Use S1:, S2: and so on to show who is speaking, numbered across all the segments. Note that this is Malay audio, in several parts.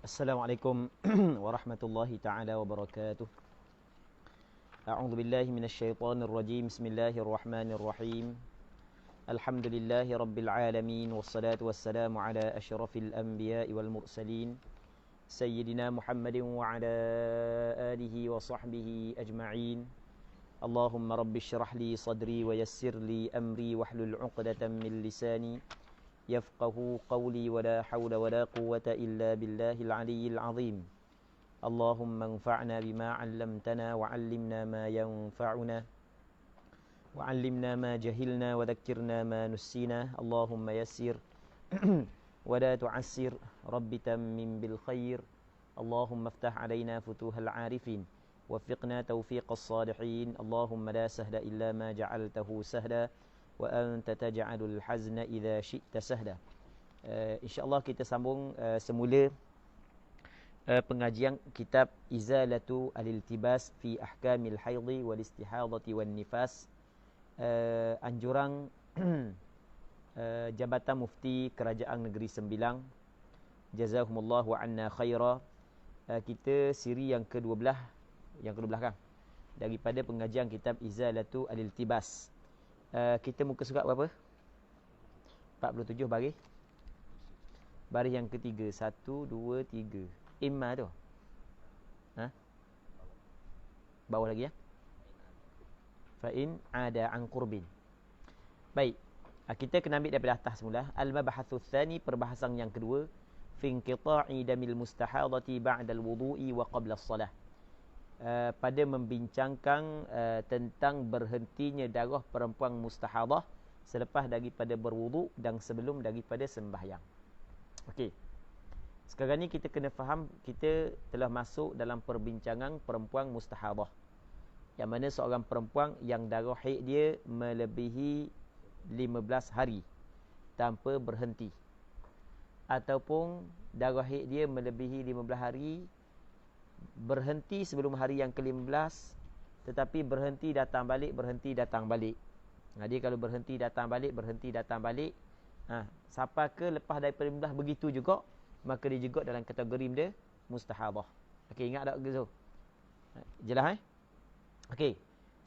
S1: Assalamualaikum warahmatullahi taala wabarakatuh. A'udzu billahi minasyaitonir rajim. Bismillahirrahmanirrahim. Alhamdulillahi rabbil alamin wassalatu wassalamu ala asyrafil anbiya'i wal mursalin sayyidina Muhammadin wa ala alihi wa sahbihi ajma'in. Allahumma rabbi shrah li sadri wa yassir li amri wahlul 'uqdatam min lisani يفقه قولي ولا حول ولا قوة إلا بالله العلي العظيم. اللهم انفعنا بما علمتنا وعلمنا ما ينفعنا وعلمنا ما جهلنا وذكرنا ما نسينا. اللهم يسر ولا تعسر رب تمم بالخير. اللهم افتح علينا فتوح العارفين وفقنا توفيق الصالحين. اللهم لا سهل إلا ما جعلته سهلا wa anta taj'alul hazna idza syi'ta sahla. Insya-Allah kita sambung semula pengajian kitab Izalatu al-Iltibas fi Ahkamil Haidhi wal Istihadati wan Nifas, anjuran Jabatan Mufti Kerajaan Negeri Sembilang. Jazakumullahu anna khaira. Kita siri yang ke-12 kan daripada pengajian kitab Izalatu al-Iltibas. Kita muka surat berapa? 47 baris. Baris yang ketiga. 1, 2, 3. Imma tu. Bawah lagi ya. Fa'in ada an qurbin. Baik. Kita kena ambil daripada atas semula. Al-mabahathu tsani, perbahasan yang kedua. Fi inqita'i damil mustahadati ba'da al-wudu'i wa qabla as-salah. Pada membincangkan tentang berhentinya darah perempuan mustahadah selepas daripada berwuduk dan sebelum daripada sembahyang. Okey. Sekarang ni kita kena faham, kita telah masuk dalam perbincangan perempuan mustahadah. Yang mana seorang perempuan yang darah haid dia melebihi 15 hari tanpa berhenti. Ataupun darah haid dia melebihi 15 hari berhenti sebelum hari yang ke-15, tetapi berhenti datang balik. Dia kalau berhenti datang balik, siapa ke lepas daripada 15 begitu juga, maka dia juga dalam kategori dia mustahadah. Okey, ingat tak gitu? Jelas Okey.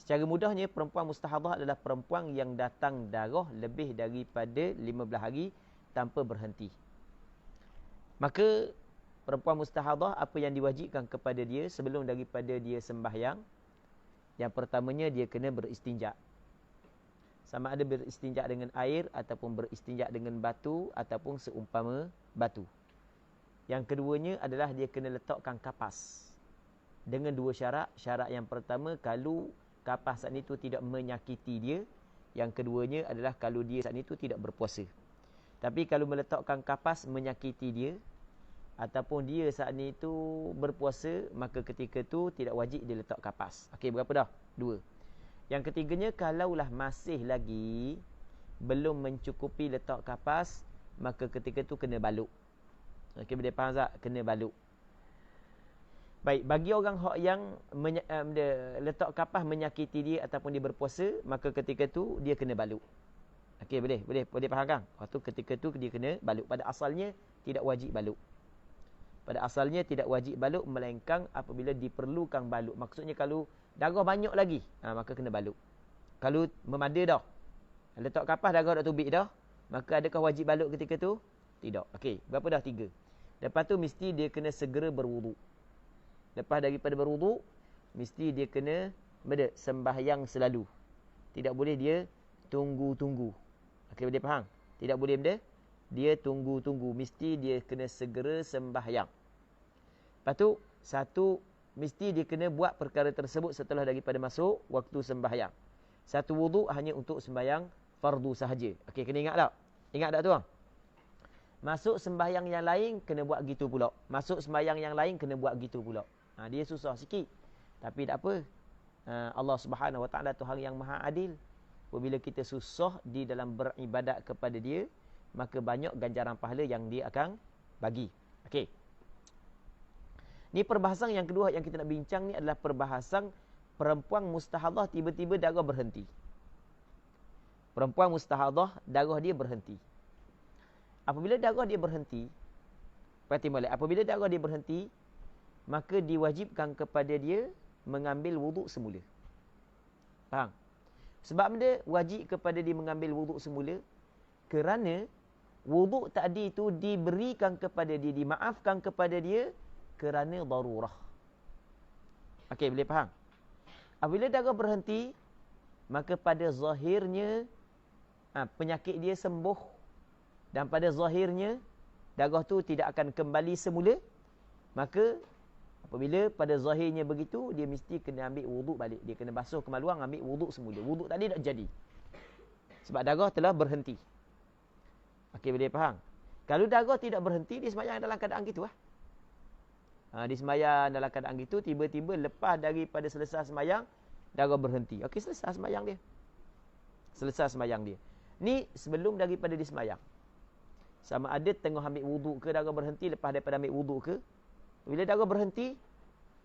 S1: Secara mudahnya perempuan mustahadah adalah perempuan yang datang darah lebih daripada 15 hari tanpa berhenti. Maka perempuan mustahadah, apa yang diwajibkan kepada dia sebelum daripada dia sembahyang? Yang pertamanya, dia kena beristinja. Sama ada beristinja dengan air ataupun beristinja dengan batu ataupun seumpama batu. Yang keduanya adalah dia kena letakkan kapas dengan dua syarat. Syarat yang pertama, kalau kapas saat itu tidak menyakiti dia. Yang keduanya adalah kalau dia saat itu tidak berpuasa. Tapi kalau meletakkan kapas menyakiti dia ataupun dia saat ni tu berpuasa, maka ketika tu tidak wajib dia letak kapas. Okey, berapa dah? 2. Yang ketiganya, kalaulah masih lagi belum mencukupi letak kapas, maka ketika tu kena baluk. Okey, boleh faham tak? Kena baluk. Baik, bagi orang yang letak kapas menyakiti dia ataupun dia berpuasa, maka ketika tu dia kena baluk. Okey, boleh faham kan? Waktu ketika tu dia kena baluk. Pada asalnya tidak wajib baluk. Pada asalnya tidak wajib baluk, melainkan apabila diperlukan baluk. Maksudnya kalau darah banyak lagi, maka kena baluk. Kalau memada dah, letak kapas darah dah tubik dah, maka adakah wajib baluk ketika tu? Tidak. Okey, berapa dah? 3. Lepas tu mesti dia kena segera berwuduk. Lepas daripada berwuduk, mesti dia kena sembahyang selalu. Tidak boleh dia tunggu-tunggu. Okey, boleh faham? Tidak boleh dia tunggu-tunggu. Mesti dia kena segera sembahyang. Lepas tu, satu, mesti dia kena buat perkara tersebut setelah daripada masuk waktu sembahyang. Satu wuduk hanya untuk sembahyang fardu sahaja. Okey, kena ingat tak? Ingat tak tuan? Masuk sembahyang yang lain, kena buat gitu pula. Masuk sembahyang yang lain, kena buat gitu pula. Dia susah sikit. Tapi tak apa. Allah Subhanahu Wa Taala Tuhan yang Maha Adil. Apabila kita susah di dalam beribadat kepada dia, maka banyak ganjaran pahala yang dia akan bagi. Okey. Ni perbahasan yang kedua yang kita nak bincang ni adalah perbahasan perempuan mustahadah tiba-tiba darah berhenti. Perempuan mustahadah darah dia berhenti. Apabila darah dia berhenti, Perhati molek. Apabila darah dia berhenti, maka diwajibkan kepada dia mengambil wuduk semula. Faham? Sebab benda wajib kepada dia mengambil wuduk semula kerana wuduk tadi itu diberikan kepada dia, dimaafkan kepada dia kerana darurah. Okey, boleh faham? Apabila darah berhenti, maka pada zahirnya penyakit dia sembuh dan pada zahirnya darah tu tidak akan kembali semula, maka apabila pada zahirnya begitu, dia mesti kena ambil wuduk balik. Dia kena basuh kemaluan, ambil wuduk semula. Wuduk tadi tak jadi. Sebab darah telah berhenti. Okey, boleh faham? Kalau darah tidak berhenti, dia sembahyang dalam keadaan gitu lah. Dia sembahyang dalam keadaan gitu, tiba-tiba lepas daripada selesai sembahyang, darah berhenti. Okey, selesai sembahyang dia. Selesai sembahyang dia. Ni sebelum daripada dia sembahyang. Sama ada tengah ambil wuduk ke, darah berhenti lepas daripada ambil wuduk ke. Bila darah berhenti,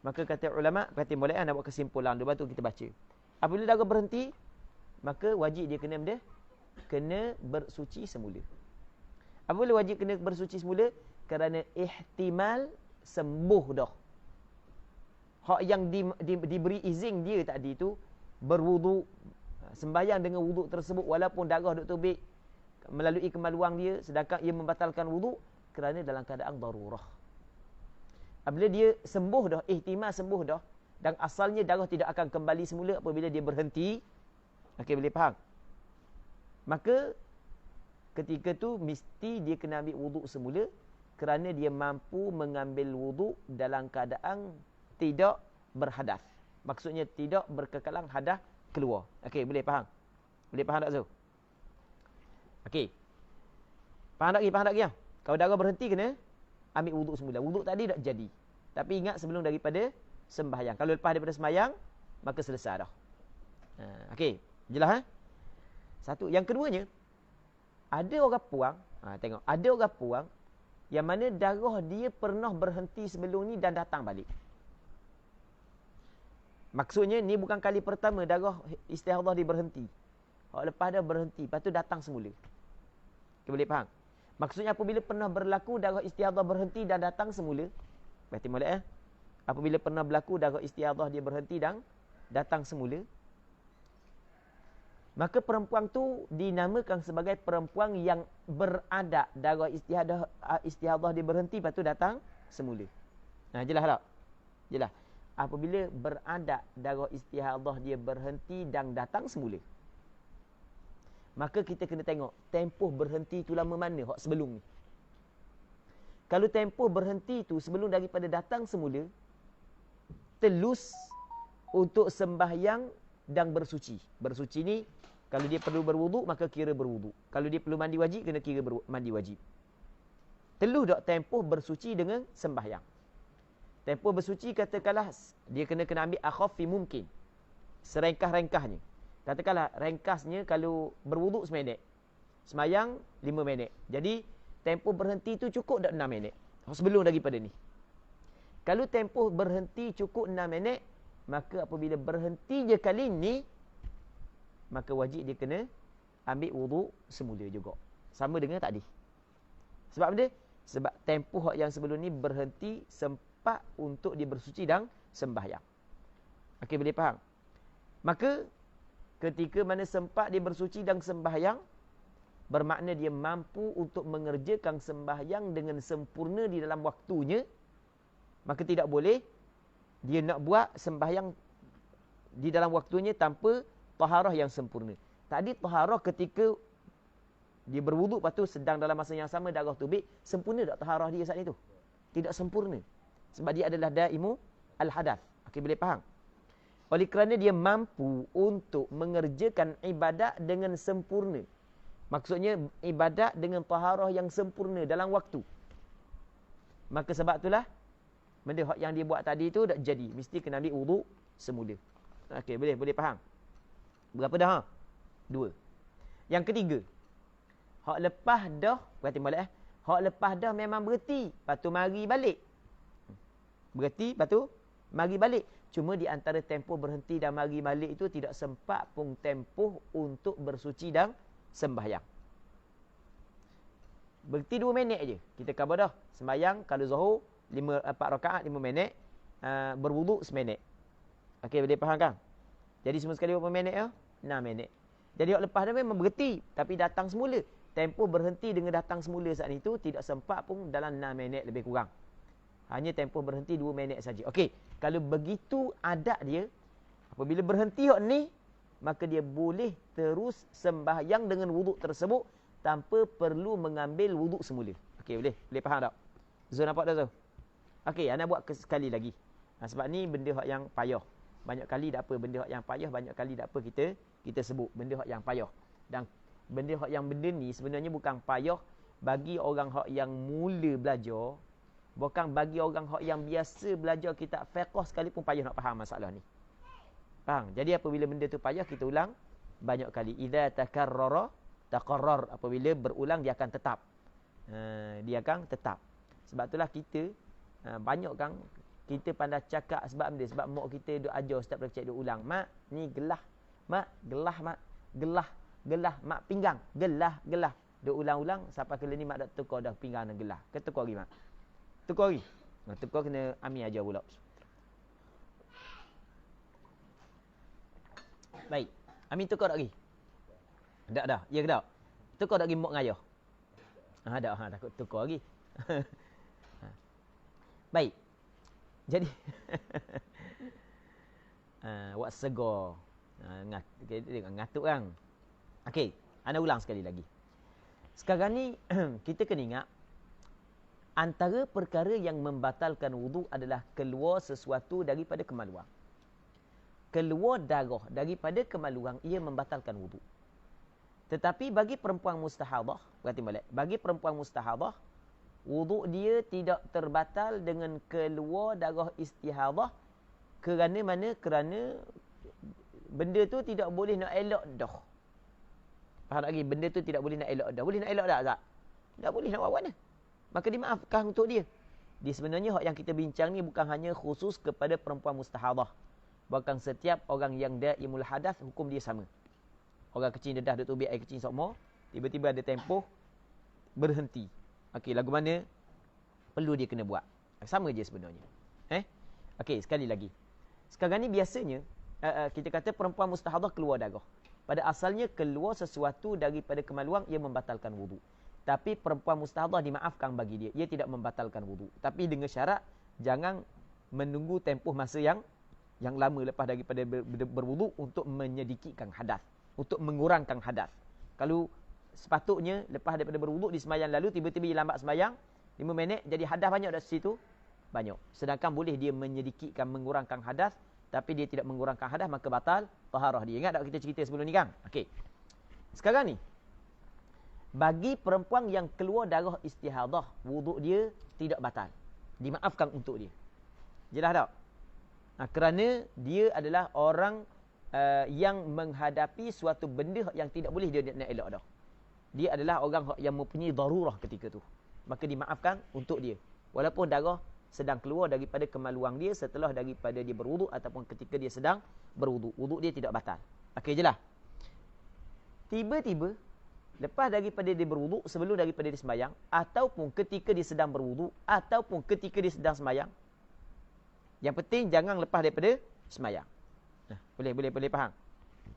S1: maka kata ulama, kata boleh nak buat kesimpulan. Lepas tu kita baca. Apabila darah berhenti, maka wajib dia kena bersuci semula. Apabila wajib kena bersuci semula? Kerana ihtimal sembuh dah. Hak yang diberi izin dia tadi tu berwuduk, sembahyang dengan wuduk tersebut walaupun darah duk terbit melalui kemaluan dia, sedangkan ia membatalkan wuduk kerana dalam keadaan darurah. Apabila dia sembuh dah, ihtimal sembuh dah, dan asalnya darah tidak akan kembali semula apabila dia berhenti. Okey, boleh faham? Maka ketika tu mesti dia kena ambil wuduk semula kerana dia mampu mengambil wuduk dalam keadaan tidak berhadas. Maksudnya tidak berkekalan hadas keluar. Okey, boleh faham? Boleh faham tak Zul? Okey. Faham tak lagi? Faham tak lagi? Kalau darah berhenti kena ambil wuduk semula. Wuduk tadi tak jadi. Tapi ingat sebelum daripada sembahyang. Kalau lepas daripada sembahyang, maka selesai dah. Okey, jelas Satu. Yang keduanya, ada orang puang, tengok, ada orang puang yang mana darah dia pernah berhenti sebelum ni dan datang balik. Maksudnya ni bukan kali pertama darah istihadah dia berhenti. Lepas dah berhenti, lepas tu datang semula. Kita boleh faham? Maksudnya apabila pernah berlaku darah istihadah berhenti dan datang semula, berarti molek apabila pernah berlaku darah istihadah dia berhenti dan datang semula, maka perempuan tu dinamakan sebagai perempuan yang beradab. Darah istihadah dia berhenti, lepas tu datang semula. Jelas tak? Jelas. Apabila beradab darah istihadah dia berhenti dan datang semula, maka kita kena tengok tempoh berhenti tu lama mana hak sebelum ni. Kalau tempoh berhenti tu sebelum daripada datang semula, telus untuk sembahyang dan bersuci. Bersuci ni kalau dia perlu berwuduk, maka kira berwuduk. Kalau dia perlu mandi wajib, kena kira mandi wajib. Telus tak tempoh bersuci dengan sembahyang. Tempoh bersuci katakanlah dia kena ambil akhaffi mungkin. Serengkah-rengkahnya. Katakanlah ringkasnya kalau berwuduk seminit. Sembahyang 5 minit. Jadi tempoh berhenti tu cukup tak 6 minit. Sebelum daripada ni. Kalau tempoh berhenti cukup 6 minit, maka apabila berhenti je kali ni, maka wajib dia kena ambil wuduk semula juga. Sama dengan tadi. Sebab apa dia? Sebab tempoh yang sebelum ni berhenti sempat untuk dia bersuci dan sembahyang. Okey, boleh faham? Maka ketika mana sempat dia bersuci dan sembahyang, bermakna dia mampu untuk mengerjakan sembahyang dengan sempurna di dalam waktunya, maka tidak boleh dia nak buat sembahyang di dalam waktunya tanpa taharah yang sempurna. Tadi taharah ketika dia berwuduk, lepas tu sedang dalam masa yang sama darah tubik, sempurna tak taharah dia saat itu? Tidak sempurna. Sebab dia adalah daimu al-hadath. Okey, boleh faham? Oleh kerana dia mampu untuk mengerjakan ibadat dengan sempurna. Maksudnya ibadat dengan taharah yang sempurna dalam waktu. Maka sebab itulah benda yang dia buat tadi tu tak jadi. Mesti kena ambil wuduk semula. Okey, boleh faham? Berapa dah? 2. Yang ketiga, hak lepas dah, berarti molek hak lepas dah memang berhenti, lepas tu mari balik. Berhenti, lepas tu mari balik. Cuma di antara tempoh berhenti dan mari balik itu tidak sempat pun tempoh untuk bersuci dan sembahyang. Berhenti 2 minit je. Kita khabar dah. Sembahyang kalau Zuhur 4 rakaat 5 minit. Berwuduk seminit. Okey, boleh faham kan? Jadi semua sekali berapa minit ya? 6 minit. Jadi hak lepas dia memang berhenti. Tapi datang semula. Tempoh berhenti dengan datang semula saat itu tidak sempat pun dalam 6 minit lebih kurang. Hanya tempoh berhenti 2 minit saja. Okey, kalau begitu adat dia, apabila berhenti hak ni, maka dia boleh terus sembahyang dengan wuduk tersebut tanpa perlu mengambil wuduk semula. Okey, boleh faham tak? Zul nampak tak Zul? Okey, ana buat sekali lagi. Sebab ni benda hak yang payah. Banyak kali tak apa benda hak yang payah, banyak kali tak apa kita sebut benda hak yang payah. Dan benda hak yang benda ni sebenarnya bukan payah bagi orang hak yang mula belajar, bukan bagi orang hak yang biasa belajar kitab fiqh sekalipun payah nak faham masalah ni. Faham? Jadi apabila benda tu payah, kita ulang banyak kali. Idza takarrara taqarrar. Apabila berulang dia akan tetap. Dia akan tetap. Sebab itulah kita banyak kan kita pandai cakap sebab benda, sebab mak kita duk ajar setiap kali duk ulang. Mak, ni gelah. Mak, gelah mak. Gelah mak pinggang. Gelah. Duk ulang-ulang sampai kali ni mak dak tukar dah pinggang dan gelah. Ke tukar lagi mak? Tukar lagi. Tukar kena Ami ajar pula. Baik. Ami tukar tak lagi? Tak dah. Ya ke tak? Tukar tak lagi mak dengan ayah? Tak. Takut tukar lagi. Baik. Jadi buat segar. Ngatuk kan. Okey, ana ulang sekali lagi. Sekarang ni kita kena ingat antara perkara yang membatalkan wuduk adalah keluar sesuatu daripada kemaluan. Keluar darah daripada kemaluan ia membatalkan wuduk. Tetapi bagi perempuan mustahadah, berarti balik. Bagi perempuan mustahadah, wuduk dia tidak terbatal dengan keluar darah istihadah. Kerana mana? Kerana benda tu tidak boleh nak elak dah. Faham lagi? Benda tu tidak boleh nak elak dah. Boleh nak elak tak? Tak boleh nak buat mana. Maka dimaafkan untuk dia. Dia sebenarnya hak yang kita bincang ni bukan hanya khusus kepada perempuan mustahadah. Bahkan setiap orang yang daimul hadas, hukum dia sama. Orang kecil dedah duk tubik air kecil sokmo, tiba-tiba ada tempoh berhenti. Okey, lagu mana perlu dia kena buat. Sama je sebenarnya. Okey, sekali lagi. Sekarang ni biasanya kita kata perempuan mustahadah keluar darah. Pada asalnya keluar sesuatu daripada kemaluan ia membatalkan wuduk. Tapi perempuan mustahadah dimaafkan bagi dia. Ia tidak membatalkan wuduk. Tapi dengan syarat jangan menunggu tempoh masa yang lama lepas daripada berwuduk untuk menyedikitkan hadas, untuk mengurangkan hadas. Kalau sepatutnya lepas daripada berwuduk di sembahyang lalu tiba-tiba dia lambat sembahyang 5 minit, jadi hadas banyak dah situ. Banyak. Sedangkan boleh dia menyedikitkan, mengurangkan hadas, tapi dia tidak mengurangkan hadas, maka batal taharah dia. Ingat tak kita cerita sebelum ni kan? Okey. Sekarang ni bagi perempuan yang keluar darah istihadah, wuduk dia tidak batal. Dimaafkan untuk dia. Jelas tak? Kerana dia adalah orang yang menghadapi suatu benda yang tidak boleh dia nak elak dah. Dia adalah orang yang mempunyai darurah ketika tu. Maka dimaafkan untuk dia. Walaupun darah sedang keluar daripada kemaluan dia setelah daripada dia berwuduk ataupun ketika dia sedang berwuduk. Wuduk dia tidak batal. Okey je lah. Tiba-tiba lepas daripada dia berwuduk, sebelum daripada dia sembahyang, ataupun ketika dia sedang berwuduk, ataupun ketika dia sedang sembahyang, yang penting jangan lepas daripada sembahyang. Boleh faham?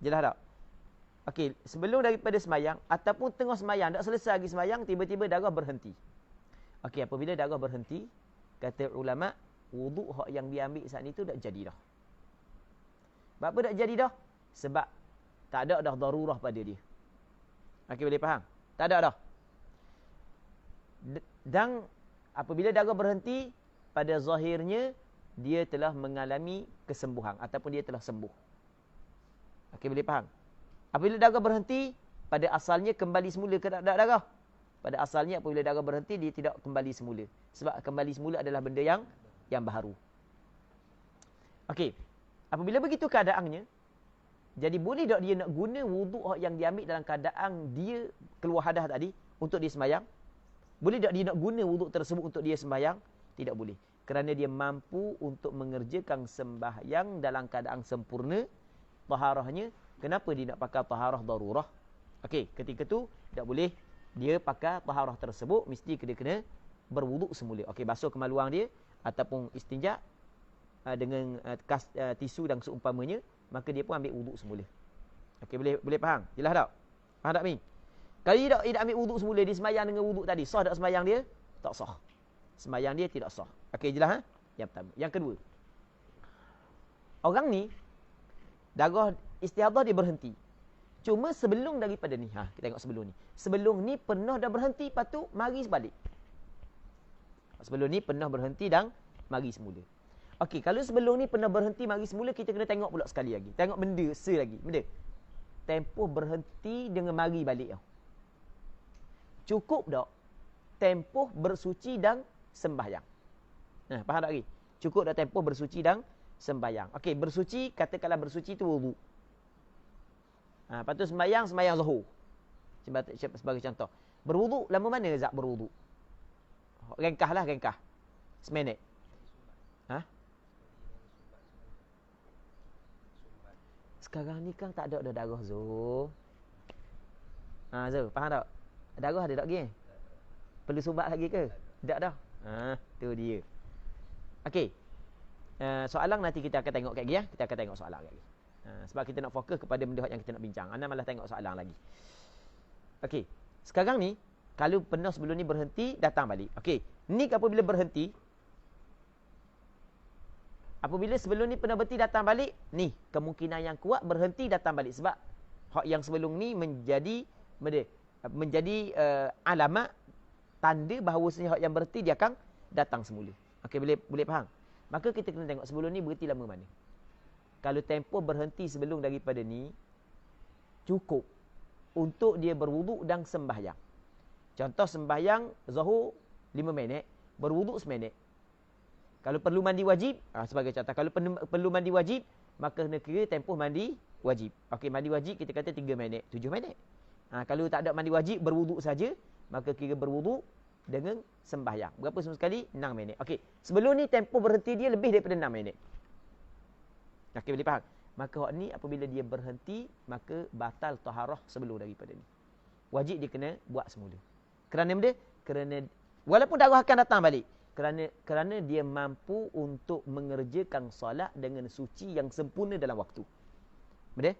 S1: Jelas tak? Okey, sebelum daripada sembahyang ataupun tengah sembahyang, tak selesai lagi sembahyang, tiba-tiba darah berhenti. Okey, apabila darah berhenti, kata ulama, wuduk hak yang dia ambil saat itu tak jadi dah. Sebab apa tak jadi dah? Sebab tak ada dah darurah pada dia. Okey, boleh faham? Tak ada dah. Dan apabila darah berhenti, pada zahirnya dia telah mengalami kesembuhan ataupun dia telah sembuh. Okey, boleh faham? Apabila darah berhenti, pada asalnya kembali semula ke tak ada darah? Pada asalnya apabila darah berhenti, dia tidak kembali semula. Sebab kembali semula adalah benda yang baru. Okey. Apabila begitu keadaannya, jadi boleh tak dia nak guna wuduk yang dia ambil dalam keadaan dia keluar hadas tadi untuk dia sembahyang? Boleh tak dia nak guna wuduk tersebut untuk dia sembahyang? Tidak boleh. Kerana dia mampu untuk mengerjakan sembahyang dalam keadaan sempurna taharahnya. Kenapa dia nak pakai taharah darurah? Okey, ketika tu tak boleh dia pakai taharah tersebut, mesti dia kena berwuduk semula. Okey, basuh kemaluan dia ataupun istinja dengan tisu dan seumpamanya, maka dia pun ambil wuduk semula. Okey, boleh faham? Jelas tak? Faham tak, Mi? Kalau dia tidak ambil wuduk semula, dia sembahyang dengan wuduk tadi, sah tak sembahyang dia? Tak sah. Sembahyang dia tidak sah. Okey, jelas ha? Yang pertama. Yang kedua, orang ni darah istihadah dia berhenti. Cuma sebelum daripada ni, kita tengok sebelum ni. Sebelum ni pernah dah berhenti, lepas tu mari balik. Sebelum ni pernah berhenti dan mari semula. Okey, kalau sebelum ni pernah berhenti mari semula, kita kena tengok pula sekali lagi. Tengok benda lagi. Benda. Tempoh berhenti dengan mari balik tau. Cukup tak tempoh bersuci dan sembahyang? Faham tak lagi? Cukup tak tempoh bersuci dan sembahyang? Okey, bersuci, katakanlah bersuci tu wuduk. Lepas tu sembahyang zuhur. Sebagai contoh. Berwuduk, lama mana Zak berwuduk? Rengkah. Seminit. Sekarang ni kan tak ada darah Zul. Zul, faham tak? Darah ada tak lagi? Perlu sumbat lagi ke? Tak dah. Tu dia. Okey. Soalan nanti kita akan tengok lagi ya. Kita akan tengok soalan lagi. Sebab kita nak fokus kepada benda yang kita nak bincang. Anda malah tengok soalan lagi. Okey. Sekarang ni, kalau pernah sebelum ni berhenti, datang balik. Okey. Ni apabila berhenti, apabila sebelum ni pernah berhenti, datang balik, ni kemungkinan yang kuat berhenti, datang balik. Sebab hak yang sebelum ni menjadi alamat tanda bahawasanya hak yang berhenti dia akan datang semula. Okey, boleh faham? Maka kita kena tengok sebelum ni berhenti lama mana. Kalau tempoh berhenti sebelum daripada ni cukup untuk dia berwuduk dan sembahyang. Contoh sembahyang zuhur 5 minit, berwuduk seminit. Kalau perlu mandi wajib, sebagai contoh, kalau perlu mandi wajib, maka kena kira tempoh mandi wajib. Okey, mandi wajib kita kata 3 minit, 7 minit. Kalau tak ada mandi wajib, berwuduk saja, maka kira berwuduk dengan sembahyang. Berapa semua sekali? 6 minit. Okey, sebelum ni tempoh berhenti dia lebih daripada 6 minit. Okey, boleh faham? Maka hak ni apabila dia berhenti, maka batal taharah sebelum daripada ni. Wajib dia kena buat semula. Kerana benda? Kerana walaupun darah akan datang balik, kerana dia mampu untuk mengerjakan solat dengan suci yang sempurna dalam waktu. Betul?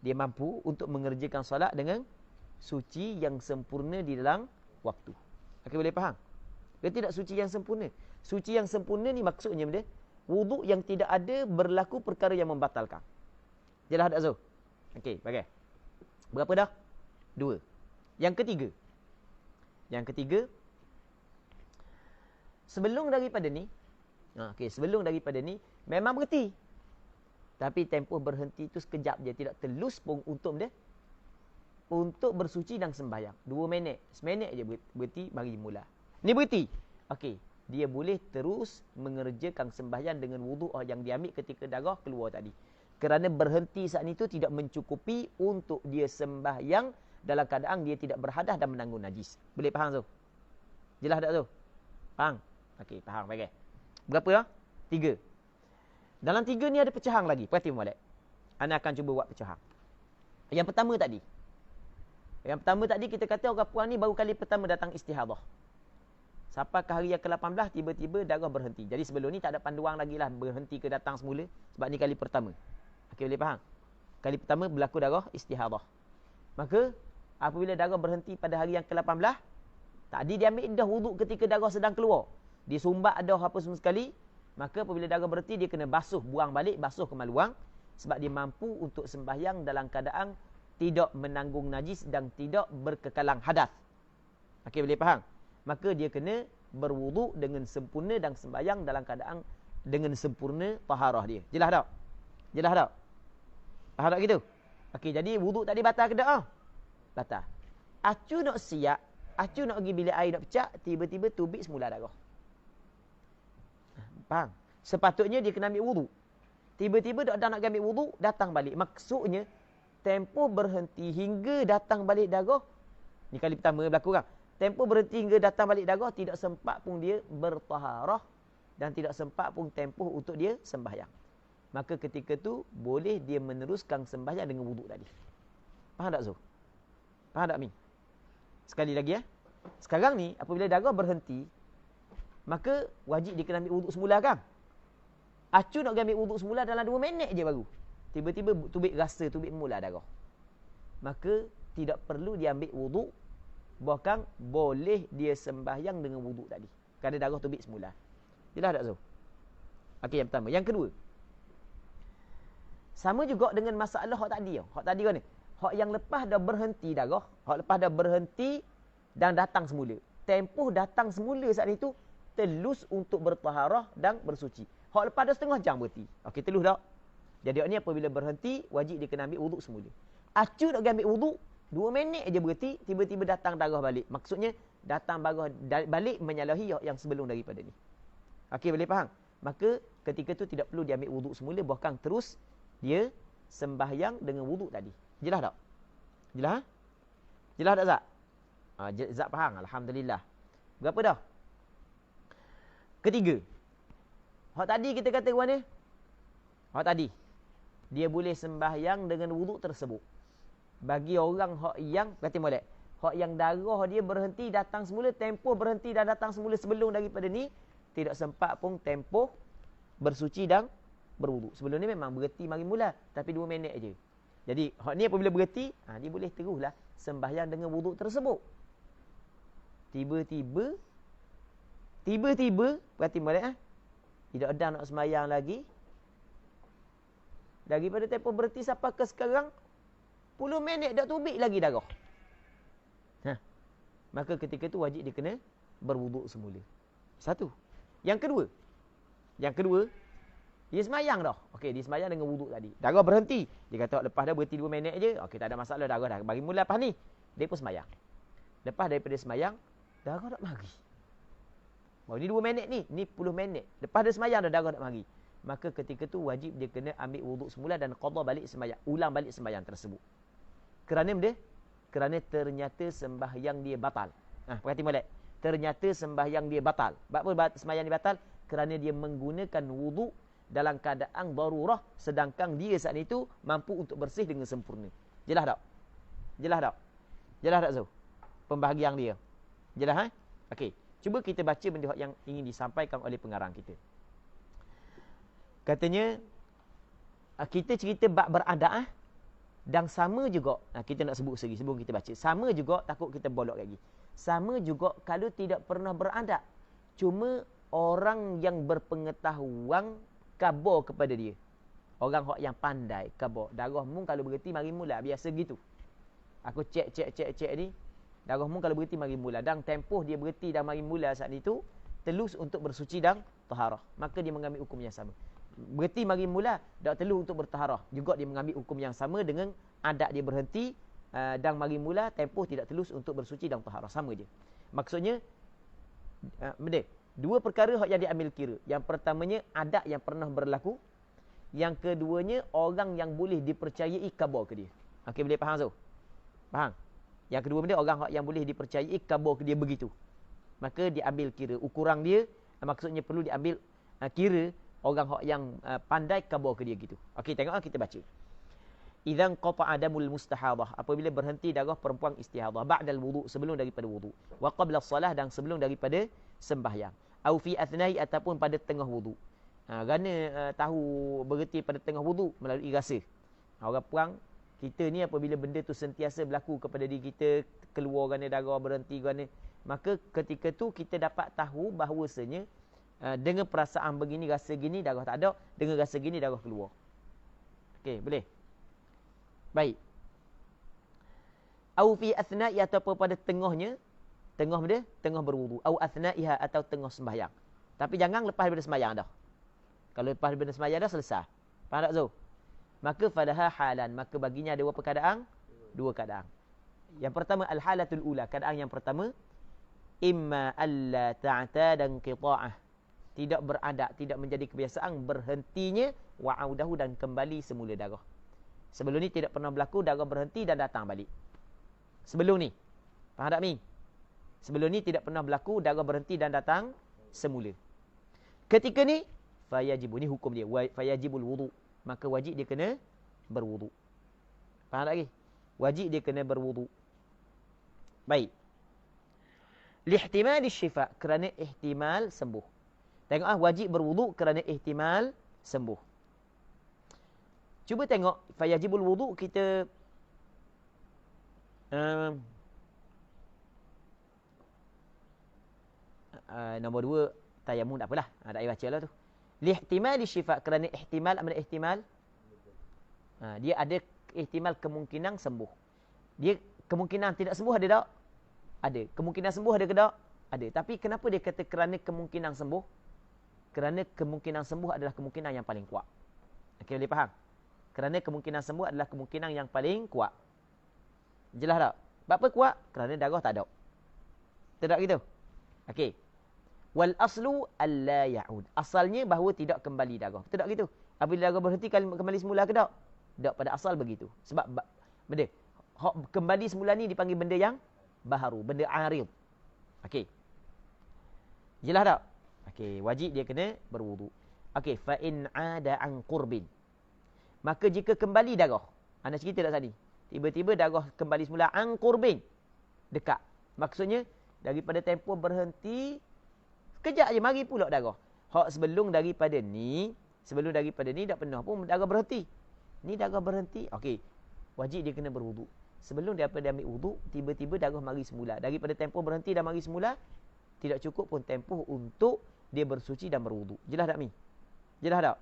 S1: Dia mampu untuk mengerjakan solat dengan suci yang sempurna di dalam waktu. Okey, boleh faham? Dia tidak suci yang sempurna. Suci yang sempurna ni maksudnya betul? Wuduk yang tidak ada berlaku perkara yang membatalkan. Jelas tak Zul? Okey, bagai. Berapa dah? 2. Yang ketiga, sebelum daripada ni, sebelum daripada ni memang berhenti. Tapi tempoh berhenti tu sekejap je, tidak telus pun untuk bersuci dan sembahyang. 2 minit, seminit je berhenti, mari mula. Ni berhenti. Okey, dia boleh terus mengerjakan sembahyang dengan wuduk yang diambil ketika darah keluar tadi. Kerana berhenti saat itu tidak mencukupi untuk dia sembahyang dalam keadaan dia tidak berhadas dan menanggung najis. Boleh faham tu? Jelas tak tu? Faham? Okey, faham. Baik. Berapa dah? 3. Dalam 3 ni ada pecahan lagi. Perhati molek. Ana akan cuba buat pecahan. Yang pertama tadi kita kata orang puan ni baru kali pertama datang istihadah. Sampai ke hari yang ke-18 tiba-tiba darah berhenti. Jadi sebelum ni tak ada panduan lagi lah berhenti ke datang semula. Sebab ni kali pertama. Okey, boleh faham? Kali pertama berlaku darah istihadah. Maka apabila darah berhenti pada hari yang ke-18, tadi dia ambil dah wuduk ketika darah sedang keluar. Dia sumbat dah apa semua sekali. Maka apabila darah berhenti dia kena basuh, buang balik, basuh kemaluan. Sebab dia mampu untuk sembahyang dalam keadaan tidak menanggung najis dan tidak berkekalang hadas. Okey, boleh faham? Maka dia kena berwuduk dengan sempurna dan sembahyang dalam keadaan dengan sempurna taharah dia. Jelas tak? Faham tak gitu? Okey, jadi wuduk tadi batal ke tak? Batal. Acu nak siap, acu nak pergi bilik air nak pecah, tiba-tiba tubik semula darah. Faham? Sepatutnya dia kena ambil wuduk. Tiba-tiba dah nak ambil wuduk, datang balik. Maksudnya, tempoh berhenti hingga datang balik darah. Ni kali pertama berlaku kan? Tempoh berhenti hingga datang balik darah, tidak sempat pun dia bertaharah dan tidak sempat pun tempoh untuk dia sembahyang. Maka ketika tu boleh dia meneruskan sembahyang dengan wuduk tadi. Faham tak Zul? Faham tak Mi? Sekali lagi ya. Sekarang ni apabila darah berhenti, maka wajib dia kena ambil wuduk semula kan? Acu nak ambil wuduk semula dalam 2 minit je baru. Tiba-tiba tubik rasa, tubik mula darah. Maka tidak perlu dia ambil wuduk, bahkan boleh dia sembahyang dengan wuduk tadi. Kerana darah tubik semula. Jelas tak Zul? Okey, yang pertama. Yang kedua, sama juga dengan masalah hak tadi. Hak tadi kan ni. Hak yang lepas dah berhenti darah, hak lepas dah berhenti dan datang semula. Tempoh datang semula saat itu telus untuk bertaharah dan bersuci. Hak lepas dah setengah jam berhenti. Okey, telus tak? Jadi ni apabila berhenti, wajib dia kena ambil wuduk semula. Acu nak ambil wuduk, 2 minit aja berhenti, tiba-tiba datang darah balik. Maksudnya, datang darah balik menyalahi yang sebelum daripada ni. Okey, boleh faham? Maka ketika tu tidak perlu dia ambil wuduk semula, bahkan terus dia sembahyang dengan wuduk tadi. Jelas tak? Jelas? Jelas tak Zat? Zat faham? Alhamdulillah. Berapa dah? Ketiga. Hak tadi kita kata ke mana? Hak tadi. Dia boleh sembahyang dengan wuduk tersebut. Bagi orang hak yang, kata molek, hak yang darah dia berhenti datang semula, tempoh berhenti dan datang semula sebelum daripada ni, tidak sempat pun tempoh bersuci dan berwuduk. Sebelum ni memang berhenti mari mula, tapi 2 minit aja. Jadi, hak ni apabila berhenti, dia boleh teruslah sembahyang dengan wuduk tersebut. Tiba-tiba, berarti molek tidak ada nak sembahyang lagi. Daripada tempoh berhenti sampai ke sekarang, 10 minit dah tubik lagi darah. Maka ketika itu wajib dia kena berwuduk semula. Satu. Yang kedua, dia semayang dah. Okey, dia semayang dengan wuduk tadi. Darah berhenti. Dia kata lepas dah berhenti 2 minit je. Okey, tak ada masalah, darah dah bagi mula lepas ni. Dia pun semayang. Lepas daripada semayang, darah tak mari. Oh, ni 2 minit ni 10 minit. Lepas dia semayang dah darah tak mari. Maka ketika tu wajib dia kena ambil wuduk semula dan qada balik sembahyang, ulang balik sembahyang tersebut. Kerana benda? Kerana ternyata sembahyang dia batal. Perhati molek. Ternyata sembahyang dia batal. Apa sembahyang dia batal? Kerana dia menggunakan wuduk dalam keadaan darurah, sedangkan dia saat itu mampu untuk bersih dengan sempurna. Jelas tak? Jelas tak? Jelas tak Zul? Pembahagian dia. Jelas Okey. Cuba kita baca benda yang ingin disampaikan oleh pengarang kita. Katanya, kita cerita bab beradat dan sama juga, kita nak sebut segi sebelum kita baca. Sama juga, takut kita bolok lagi. Sama juga kalau tidak pernah beradat. Cuma orang yang berpengetahuan khabar kepada dia. Orang yang pandai khabar. Darah mu kalau berhenti mari mula, biasa gitu. Aku cek ni. Darah mu kalau berhenti mari mula. Dan tempoh dia berhenti dan mari mula saat itu, telus untuk bersuci dan taharah. Maka dia mengambil hukum yang sama. Berhenti mari mula, tak telus untuk bertaharah. Juga dia mengambil hukum yang sama dengan adat dia berhenti dan mari mula, tempoh tidak telus untuk bersuci dan taharah. Sama je. Maksudnya, benda. 2 perkara yang diambil kira. Yang pertamanya, adat yang pernah berlaku. Yang keduanya, orang yang boleh dipercayai khabar ke dia. Okey, boleh faham Zul? Faham? Yang kedua benda, orang yang boleh dipercayai khabar ke dia begitu. Maka diambil kira. Ukuran dia, maksudnya perlu diambil kira orang yang pandai khabar ke dia gitu. Okey, tengok kita baca. Idzan qata'a damul mustahadah, apabila berhenti darah perempuan istihadah, ba'dal wudu, sebelum daripada wudu, wa qabla salah, dan sebelum daripada sembahyang, au fi athnai, ataupun pada tengah wudu. Kerana tahu berhenti pada tengah wudu melalui rasa. Orang perang kita ni apabila benda tu sentiasa berlaku kepada diri kita, keluar kerana darah, berhenti kerana, maka ketika tu kita dapat tahu bahawasanya dengan perasaan begini, rasa gini, darah tak ada. Dengan rasa gini, darah keluar. Okey, boleh? Baik. Au fi athna'i, ataupun pada tengahnya, tengah benda, tengah berwudu. Au athna'iha, atau tengah sembahyang. Tapi jangan lepas daripada sembahyang dah. Kalau lepas daripada sembahyang dah, selesai. Faham tak Zul? Maka falaha halan, maka baginya ada berapa keadaan? 2 keadaan. Yang pertama, al-halatul ula, keadaan yang pertama, imma alla ta'tada qita'ah, tidak beradat, tidak menjadi kebiasaan berhentinya, wa'audahu, dan kembali semula darah. Sebelum ni tidak pernah berlaku darah berhenti dan datang balik. Sebelum ni. Faham tak Mi? Sebelum ni tidak pernah berlaku darah berhenti dan datang semula. Ketika ni, fayajibu, ni hukum dia, fayajibul wudu, maka wajib dia kena berwudu. Faham tak lagi? Wajib dia kena berwudu. Baik. Lihtimali syifa, kerana ihtimal sembuh. Tengok wajib berwuduk kerana ihtimal sembuh. Cuba tengok fayajibul wuduk kita nombor 2 tayamum tak apalah. Tak payah bacalah tu. Lihtimali syifa, kerana ihtimal, apa ihtimal? Dia ada ihtimal kemungkinan sembuh. Dia kemungkinan tidak sembuh ada tak? Ada. Kemungkinan sembuh ada ke tak? Ada. Tapi kenapa dia kata kerana kemungkinan sembuh? Kerana kemungkinan sembuh adalah kemungkinan yang paling kuat. Okey, boleh faham? Kerana kemungkinan sembuh adalah kemungkinan yang paling kuat. Jelas tak? Apa kuat? Kerana darah tak ada. Tidak gitu? Okey. Wal aslu alla ya'ud. Asalnya bahawa tidak kembali darah. Betul tak gitu? Apabila darah berhenti kembali semula ke tak? Tak, pada asal begitu. Sebab benda kembali semula ni dipanggil benda yang baharu, benda arid. Okey. Jelas tak? Okey, wajib dia kena berwuduk. Okey, fa in 'ada an qurbin. Maka jika kembali darah. Anda cerita tak tadi? Tiba-tiba darah kembali semula an qurbin. Dekat. Maksudnya daripada tempoh berhenti sekejap je mari pula darah. Hak sebelum daripada ni tak pernah pun darah berhenti. Ni darah berhenti. Okey. Wajib dia kena berwuduk. Sebelum daripada ambil wuduk, tiba-tiba darah mari semula. Daripada tempoh berhenti dan mari semula, tidak cukup pun tempoh untuk dia bersuci dan berwuduk. Jelas tak Mi? Jelas tak?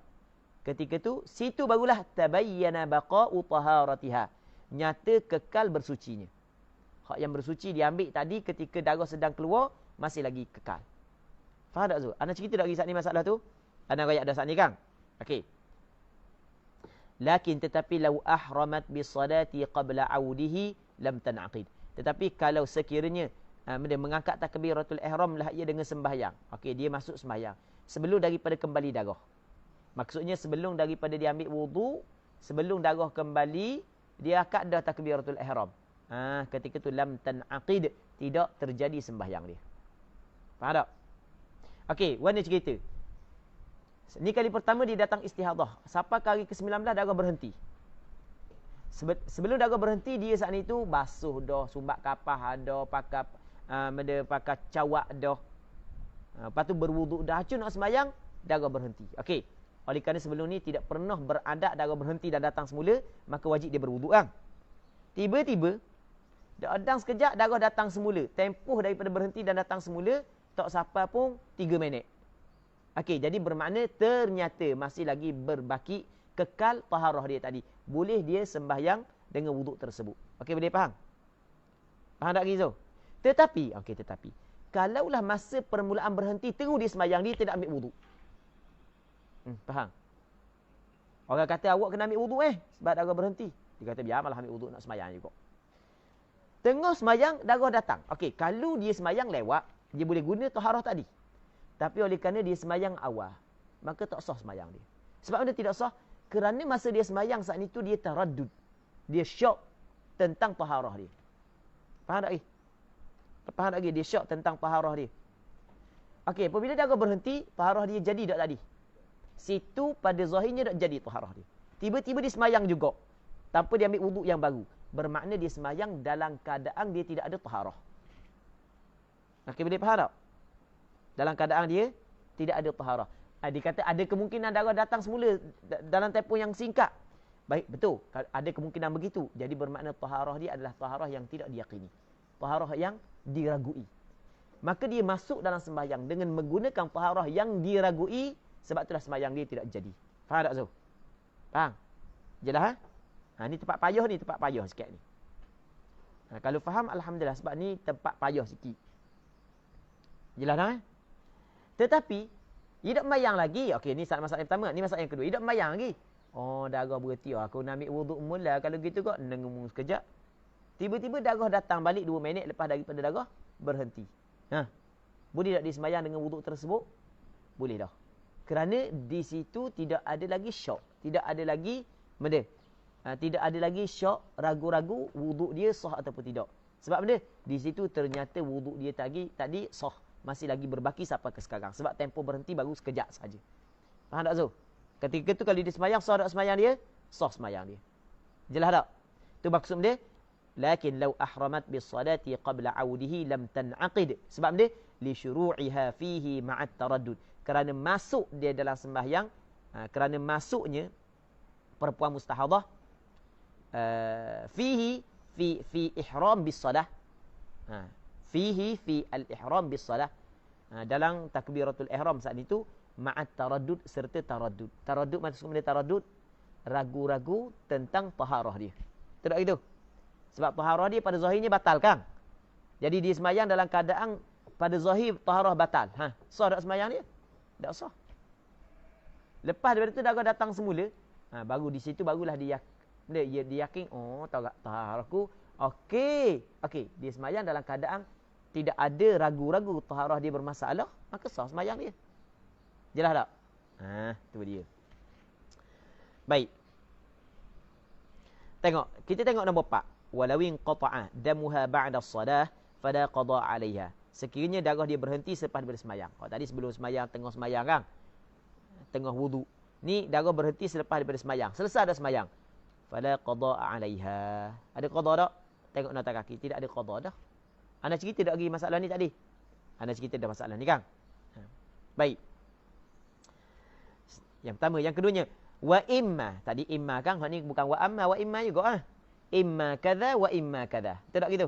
S1: Ketika tu, situ barulah tabayyana baqa'u taharatiha. Nyata kekal bersucinya. Hak yang bersuci diambil tadi ketika darah sedang keluar, masih lagi kekal. Faham tak Zul? Ana cerita tak kisah ni masalah tu? Ana rakyat dah saat ni kan? Okey. Lakin tetapi lau ahramat bisalati qabla audihi lam tanaqid. Tetapi kalau sekiranya dia mengangkat takbiratul ihram lah ia dengan sembahyang. Okey, dia masuk sembahyang sebelum daripada kembali darah. Maksudnya sebelum daripada dia ambil wudu, sebelum darah kembali, dia akad dah takbiratul ihram. Ketika tu lam tanaqid, tidak terjadi sembahyang dia. Faham tak? Okey, warna cerita. Ni kali pertama dia datang istihadah. Sampai kali ke-19 darah berhenti. Sebelum darah berhenti, dia saat itu basuh dah, sumbat kapah dah, pakai cawak dah. Lepas tu berwuduk dah. Acun nak sembahyang, darah berhenti. Okey. Oleh kerana sebelum ni tidak pernah beradat darah berhenti dan datang semula, maka wajib dia berwuduk kan. Tiba-tiba datang sekejap darah datang semula. Tempoh daripada berhenti dan datang semula tak sampai pun 3 minit. Okey, jadi bermakna ternyata masih lagi berbaki kekal taharah dia tadi. Boleh dia sembahyang dengan wuduk tersebut. Okey, boleh faham? Faham tak Gizo? Tetapi kalaulah masa permulaan berhenti terus dia sembahyang, dia tidak ambil wuduk. Faham? Orang kata awak kena ambil wuduk sebab darah berhenti. Dia kata biar malah ambil wuduk nak sembahyang juga. Tengah sembahyang darah datang. Okey, kalau dia sembahyang lewat, dia boleh guna taharah tadi. Tapi oleh kerana dia sembahyang awal, maka tak sah sembahyang dia. Sebab dia tidak sah? Kerana masa dia sembahyang saat itu dia taraddud. Dia syok tentang taharah dia. Faham tak? Faham tak? Dia syok tentang taharah dia. Okey, apabila darah berhenti, taharah dia jadi tak tadi? Situ pada zahirnya tak jadi taharah dia. Tiba-tiba dia sembahyang juga. Tanpa dia ambil wuduk yang baru. Bermakna dia sembahyang dalam keadaan dia tidak ada taharah. Okey, boleh faham tak? Dalam keadaan dia tidak ada taharah. Dia kata ada kemungkinan darah datang semula dalam tempoh yang singkat. Baik, betul. Ada kemungkinan begitu. Jadi bermakna taharah dia adalah taharah yang tidak diyakini. Taharah yang diragui. Maka dia masuk dalam sembahyang dengan menggunakan taharah yang diragui, sebab itulah sembahyang dia tidak jadi. Faham tak Zul? Faham? Jelas ni tempat payah sikit ni. Kalau faham alhamdulillah, sebab ni tempat payah sikit. Jelas dah Tetapi dia tak sembahyang lagi. Okey, ni masalah yang pertama. Ni masalah yang kedua. Dia tak sembahyang lagi. Oh, darah berhenti. Aku nak ambil wuduk mula. Kalau gitu kok, nengung sekejap. Tiba-tiba darah datang balik 2 minit lepas daripada darah berhenti. Boleh tak dia sembahyang dengan wuduk tersebut? Boleh dah. Kerana di situ tidak ada lagi syok. Tidak ada lagi tidak ada lagi syok, ragu-ragu wuduk dia sah ataupun tidak. Sebab benda? Di situ ternyata wuduk dia tadi sah. Masih lagi berbaki sampai ke sekarang. Sebab tempoh berhenti baru sekejap saja. Faham tak Zul? Ketika tu kalau dia sembahyang, sah tak sembahyang dia? Sah sembahyang dia. Jelas tak? Itu maksud dia. Lakin law ahramat bis salati qabla audihi lam tan'aqid. Sebab dia li syuru'iha fihi ma'at taraddud. Kerana masuk dia dalam sembahyang, kerana masuknya perempuan mustahadah fi ihram bis salah. Fihi fi al-ihram bis salah. Dalam takbiratul ihram saat itu ma'at taraddud serta taraddud. Taraddud maksudnya taraddud ragu-ragu tentang taharah dia. Tidak gitu. Sebab taharah dia pada zahirnya batal kan? Jadi dia sembahyang dalam keadaan pada zahir taharah batal. Sah tak sembahyang dia? Tak sah. Lepas daripada itu dah datang semula, baru di situ barulah dia yakin, oh taharahku okey. Dia sembahyang dalam keadaan tidak ada ragu-ragu taharah dia bermasalah, maka sah sembahyang dia. Jelas tak? Itu dia. Baik. Kita tengok nombor 4. Walawin qata'a damuha ba'da as-salah fala qada 'alayha. Sekiranya darah dia berhenti selepas bersembahyang. Kalau tadi sebelum sembahyang, tengah sembahyang kan? Tengah wudu. Ni darah berhenti selepas daripada sembahyang. Selesai dah sembahyang. Fala qada 'alayha. Ada qada tak? Tengok nota kaki, tidak ada qada dah. Ana cerita dah lagi masalah ni tadi. Ana cerita dah masalah ni kan? Baik. Yang pertama, yang keduanya, wa imma. Tadi imma kan? Hak ni bukan wa amma, wa imma juga Imma kadza wa imma kadza. Betul tak gitu?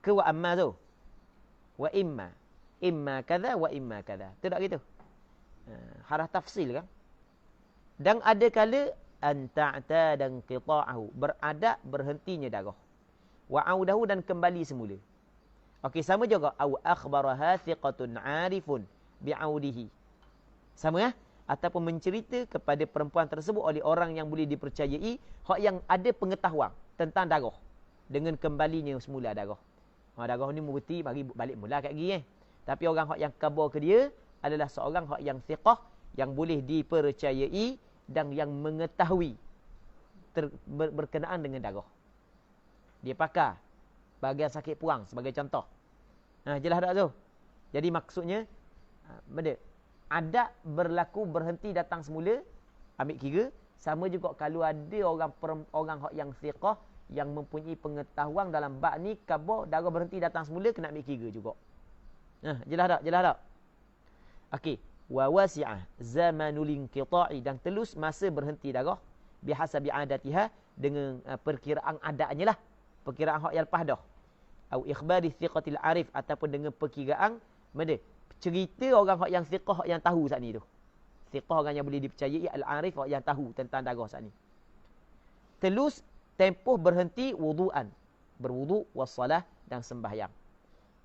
S1: Ke wa amma tu? Wa imma. Imma kadza wa imma kadza. Betul tak gitu? Harah tafsil kan? Dan ada kala anta'ta dan qita'ahu. Beradab berhentinya darah. Wa audahu dan kembali semula. Okey, sama juga. Au akhbaraha thiqatun 'arifun bi'audihi. Sama ataupun mencerita kepada perempuan tersebut oleh orang yang boleh dipercayai, hak yang ada pengetahuan tentang darah dengan kembalinya semula darah. Darah ni membukti bagi balik mula kat gigi Tapi orang hak yang khabar ke dia adalah seorang hak yang thiqah, yang boleh dipercayai dan yang mengetahui berkenaan dengan darah. Dia pakar bahagian sakit puang sebagai contoh. Jelas tak tu? Jadi maksudnya benda adab berlaku berhenti datang semula, ambil kira. Sama juga kalau ada orang hak yang thiqah, yang mempunyai pengetahuan dalam bab ni, khabar darah berhenti datang semula, kena ambil kira juga. Jelas tak? Jelas tak? Okey. Wa wasi'ah zamanul inqita'i, dan telus masa berhenti darah bihasabi adatiha, dengan perkiraan adatnya lah. Perkiraan hak yang lepas dah. Au ikhbari thiqatil arif, ataupun dengan perkiraan cerita orang hak yang thiqah, hak yang tahu saat ni tu. Thiqah orang yang boleh dipercayai, al-arif hak yang tahu tentang darah saat ni. Telus tempoh berhenti wudu'an, berwudu, wassalah, dan sembahyang.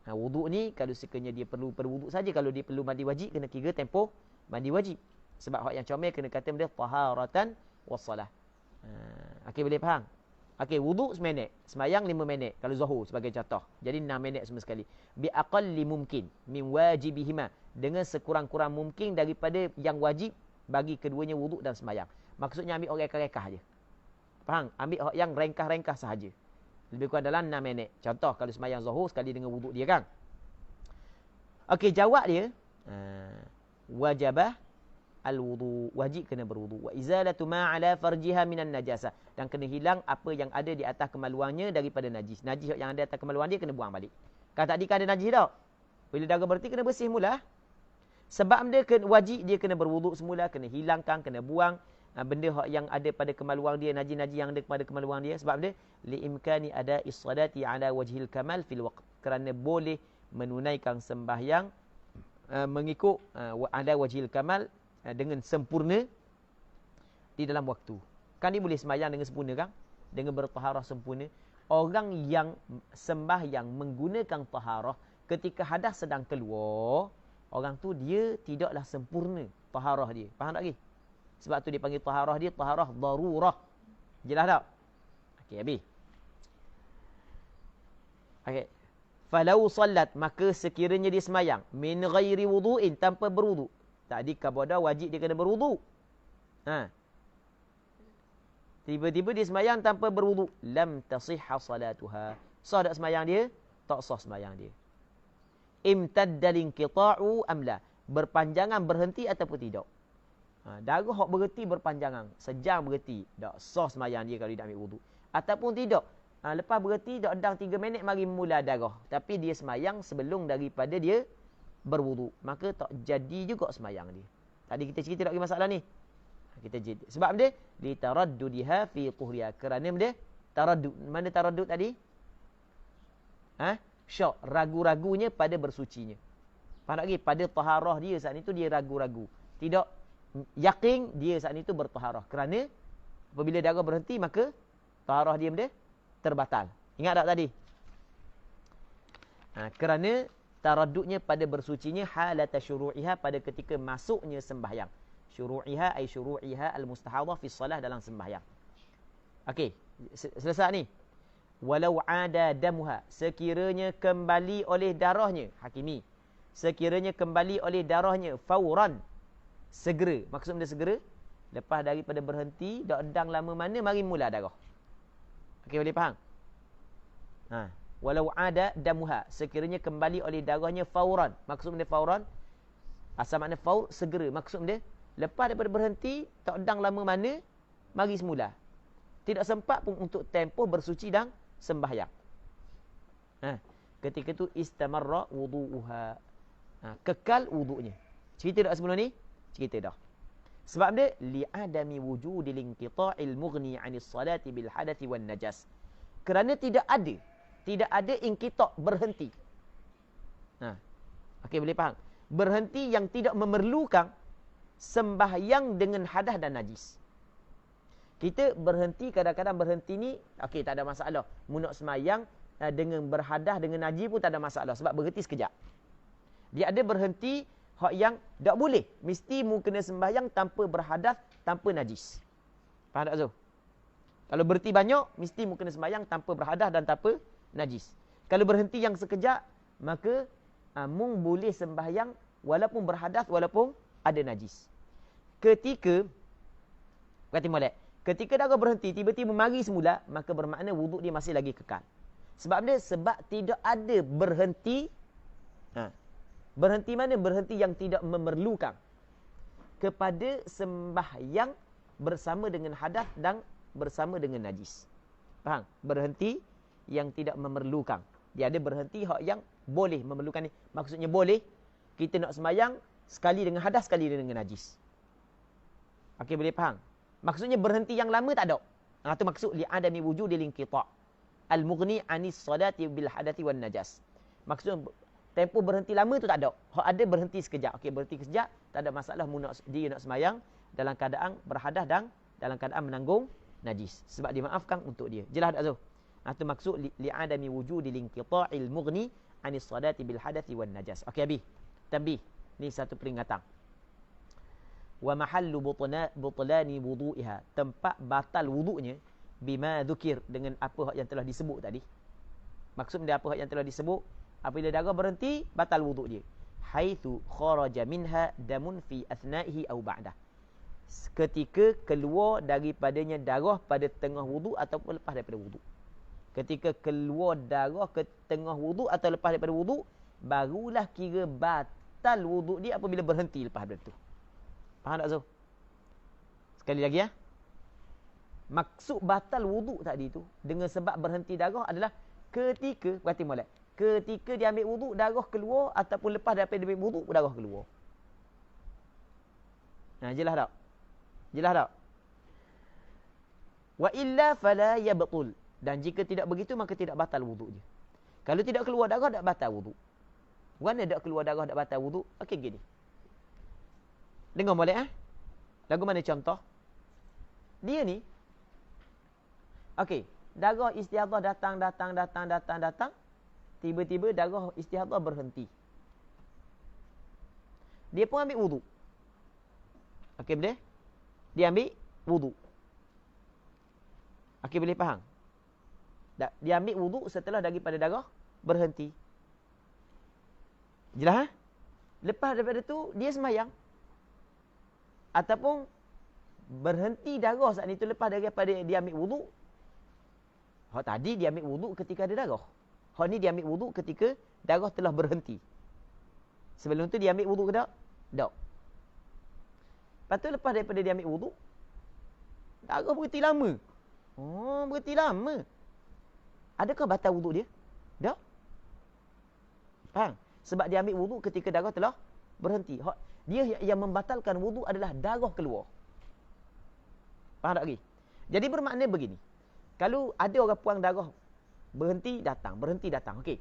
S1: Wudu ni kalau sekiranya dia perlu berwudu saja, kalau dia perlu mandi wajib kena kira tempoh mandi wajib. Sebab hak yang comel kena kata dia taharatan wassalah. Okey, boleh faham? Okey, wudu 1 minit, sembahyang 5 minit kalau zuhur sebagai contoh. Jadi 6 minit semua sekali. Bi aqalli mumkin min wajibihima, dengan sekurang-kurang mungkin daripada yang wajib bagi keduanya wudu dan sembahyang. Maksudnya ambil orang rekah je. Faham? Ambil hak yang rengkah-rengkah sahaja. Lebih kurang dalam 6 minit. Contoh kalau sembahyang zuhur sekali dengan wudu dia kan. Okey, jawab dia wajibah al-wudu, wajib kena berwudu. Wa izalatu ma ala farjiha minan najasah, dan kena hilang apa yang ada di atas kemaluannya daripada najis. Najis yang ada di atas kemaluan dia kena buang balik. Kan tadi kan ada najis tak? Bila darah berhenti kena bersih mula. Sebab dia wajib dia kena berwudu semula, kena hilangkan, kena buang benda yang ada pada kemaluan dia, najis-najis yang ada pada kemaluan dia. Sebab dia li imkani ada issadati ala wajhil kamal fil waqt, kerana boleh menunaikan sembahyang mengikut ada wajhil kamal, dengan sempurna di dalam waktu. Kan dia boleh sembahyang dengan sempurna kan? Dengan bertaharah sempurna. Orang yang sembahyang menggunakan taharah ketika hadas sedang keluar, orang tu dia tidaklah sempurna taharah dia. Faham tak lagi? Sebab tu dia panggil taharah dia taharah darurah. Jelas tak? Okey, habis. Okey. Falau sallat, maka sekiranya dia sembahyang min ghairi wudu'in, tanpa berwudu. Tadi kabodah wajib dia kena berwudu. Tiba-tiba dia sembahyang tanpa berwudu, lam tasihha salatuha. Sah tak sembahyang dia? Tak sah sembahyang dia. Imtaddal inqita'u amla, berpanjangan berhenti ataupun tidak. Darah hak berhenti berpanjangan, sejam berhenti, tak sah sembahyang dia kalau dia ambil wudu. Ataupun tidak, Lepas berhenti dak edang 3 minit mari mula darah. Tapi dia semayang sebelum daripada dia berwuduk. Maka tak jadi juga semayang dia. Tadi kita cerita tak ada masalah ni. Kita cerita. Sebab dia li taraddudiha fi tuhriha. Kerana dia taraddud. Mana taraddud tadi? Syak, ragu-ragunya pada bersucinya. Faham tak lagi? Pada taharah dia saat itu dia ragu-ragu. Tidak yakin dia saat itu bertaharah. Kerana apabila darah berhenti maka taharah dia terbatal. Ingat tak tadi? Kerana taraddudnya pada bersucinya halata syuru'iha pada ketika masuknya sembahyang. Syuru'iha ay syuru'iha al-mustahadhah fi shalah dalam sembahyang. Okey, selesai ni. Walau ada damuha, sekiranya kembali oleh darahnya, Hakimi. Sekiranya kembali oleh darahnya fauran, segera. Maksud dia segera, lepas daripada berhenti, dak edang lama mana mari mula darah. Okey, boleh faham? Walau ada damuha, sekiranya kembali oleh darahnya fauran. Maksud dia fauran, asal makna faur, segera. Maksud dia, lepas daripada berhenti, tak edang lama mana, mari semula. Tidak sempat pun untuk tempoh bersuci dan sembahyang. Ketika itu istamarra wudu'uha. Kekal wuduknya. Cerita tak sebelum ni? Cerita dah. Sebab dia li'adami wujudil inqita'il mughni 'anis salati bil hadathi wan najas. Kerana tidak ada inqita', berhenti. Okey, boleh faham? Berhenti yang tidak memerlukan sembahyang dengan hadas dan najis. Kita berhenti, kadang-kadang berhenti ni, okey, tak ada masalah. Nak semayang dengan berhadas, dengan najis pun tak ada masalah. Sebab berhenti sekejap. Dia ada berhenti hak yang tak boleh. Mesti mu kena sembahyang tanpa berhadas, tanpa najis. Faham tak, Zul? Kalau berhenti banyak, mesti mu kena sembahyang tanpa berhadas dan tanpa najis. Kalau berhenti yang sekejap, maka mu boleh sembahyang walaupun berhadas, walaupun ada najis. Ketika darah berhenti, tiba-tiba mari semula, maka bermakna wuduk dia masih lagi kekal. Sebab dia, sebab tidak ada berhenti. Berhenti mana? Berhenti yang tidak memerlukan kepada sembahyang bersama dengan hadas dan bersama dengan najis. Faham? Berhenti yang tidak memerlukan. Dia ada berhenti hak yang boleh memerlukan ni. Maksudnya boleh, kita nak sembahyang sekali dengan hadas, sekali dengan najis. Okey, boleh faham? Maksudnya berhenti yang lama tak ada. Itu maksud li'adami wujudil inqita' al-mughni 'anis salati bil hadathi wan najas. Maksud tempoh berhenti lama tu tak ada. Hak ada berhenti sekejap. Okey, berhenti sekejap, tak ada masalah dia nak semayang dalam keadaan berhadas dan dalam keadaan menanggung najis. Sebab dimaafkan untuk dia. Jelas tak, Zul? Itu maksud li'adami wujudil inqita'il mughni 'anis salati bil hadathi wan najas. Okey, habis. Tanbih. Ni satu peringatan. Wa mahallu butlani wudu'iha, tempat batal wuduknya bima dzukir, dengan apa yang telah disebut tadi. Maksud dia apa yang telah disebut? Apabila darah berhenti, batal wuduk dia. Haitsu kharaja minha damun fi athna'ihi aw ba'dah. Ketika keluar daripadanya darah pada tengah wuduk ataupun lepas daripada wuduk. Ketika keluar darah ke tengah wuduk atau lepas daripada wuduk, barulah kira batal wuduk dia apabila berhenti lepas daripada itu. Faham tak, Zul? Sekali lagi, ya. Maksud batal wuduk tadi tu dengan sebab berhenti darah adalah ketika, berarti molek, ketika dia ambil wuduk darah keluar ataupun lepas daripada dia ambil wuduk darah keluar. Jelas tak? Jelas tak? Wa illa fala yabtul. Dan jika tidak begitu maka tidak batal wuduk dia. Kalau tidak keluar darah tak batal wuduk. Mana tak keluar darah tak batal wuduk? Okey, gini. Dengar molek, lagu mana contoh? Dia ni, okey, darah istihadah datang. Tiba-tiba darah istihadah berhenti. Dia pun ambil wuduk. Okey, boleh? Dia ambil wuduk. Okey, boleh faham? Dia ambil wuduk setelah daripada darah berhenti. Jelas, ha? Lepas daripada tu, dia sembahyang. Ataupun berhenti darah saat itu lepas daripada dia ambil wuduk. Hak tadi dia ambil wuduk ketika ada darah. Hak ni dia ambil wuduk ketika darah telah berhenti. Sebelum tu dia ambil wuduk ke tak? Tak. Lepas tu lepas daripada dia ambil wuduk, darah berhenti lama. Oh, berhenti lama. Adakah batal wuduk dia? Tak. Faham? Sebab dia ambil wuduk ketika darah telah berhenti. Dia yang membatalkan wuduk adalah darah keluar. Faham tak lagi? Jadi bermakna begini. Kalau ada orang puang darah berhenti datang. Okey.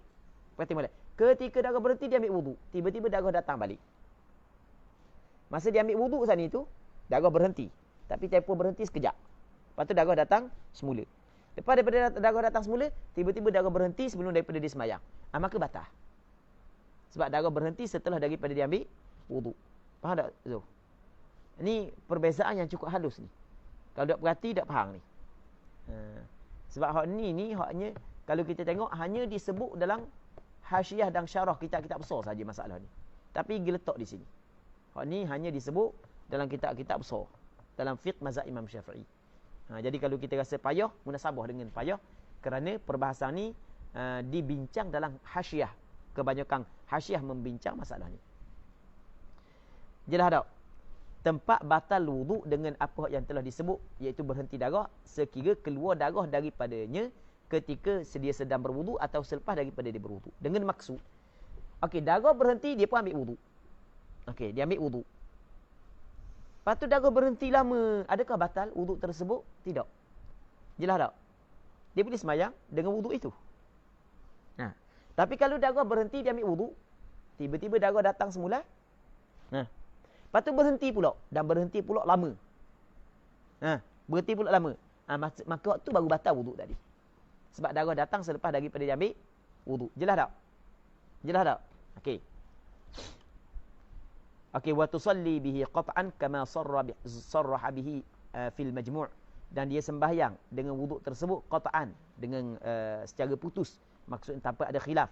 S1: Perhati molek. Ketika darah berhenti dia ambil wuduk. Tiba-tiba darah datang balik. Masa dia ambil wuduk sana itu, darah berhenti. Tapi tempoh berhenti sekejap. Lepas tu darah datang semula. Lepas daripada darah datang semula, tiba-tiba darah berhenti sebelum daripada dia sembahyang. Maka batal. Sebab darah berhenti setelah daripada dia ambil wuduk. Faham tak, Zul? Ini perbezaan yang cukup halus ni. Kalau tak perhati, tak faham ni. Sebab hak ni haknya, kalau kita tengok, hanya disebut dalam hasyiah dan syarah kitab-kitab besar saja masalah ni. Tapi dia letak di sini. Hak ni hanya disebut dalam kitab-kitab besar. Dalam fiqh mazhab Imam Syafi'i. Jadi kalau kita rasa payah, munasabah dengan payah, kerana perbahasan ni dibincang dalam hasyiah. Kebanyakan hasyiah membincang masalah ni. Jelas tak? Tempat batal wuduk dengan apa yang telah disebut, iaitu berhenti darah, sekira keluar darah daripadanya ketika dia sedang berwuduk atau selepas daripada dia berwuduk. Dengan maksud, okey, darah berhenti, dia pun ambil wuduk. Okey, dia ambil wuduk. Lepas tu darah berhenti lama. Adakah batal wuduk tersebut? Tidak. Jelas tak? Dia boleh sembahyang dengan wuduk itu. Tapi kalau darah berhenti, dia ambil wuduk, tiba-tiba darah datang semula. Lepas tu berhenti pula. Dan berhenti pula lama. Berhenti pula lama. Maka waktu baru batal wuduk tadi. Sebab darah datang selepas daripada dia ambil wuduk. Jelas tak? Jelas tak? Okey. Okey, wa tusalli bihi qat'an kama sarraha bihi fil majmu'. Dan dia sembahyang dengan wuduk tersebut qat'an, dengan secara putus. Maksudnya tanpa ada khilaf.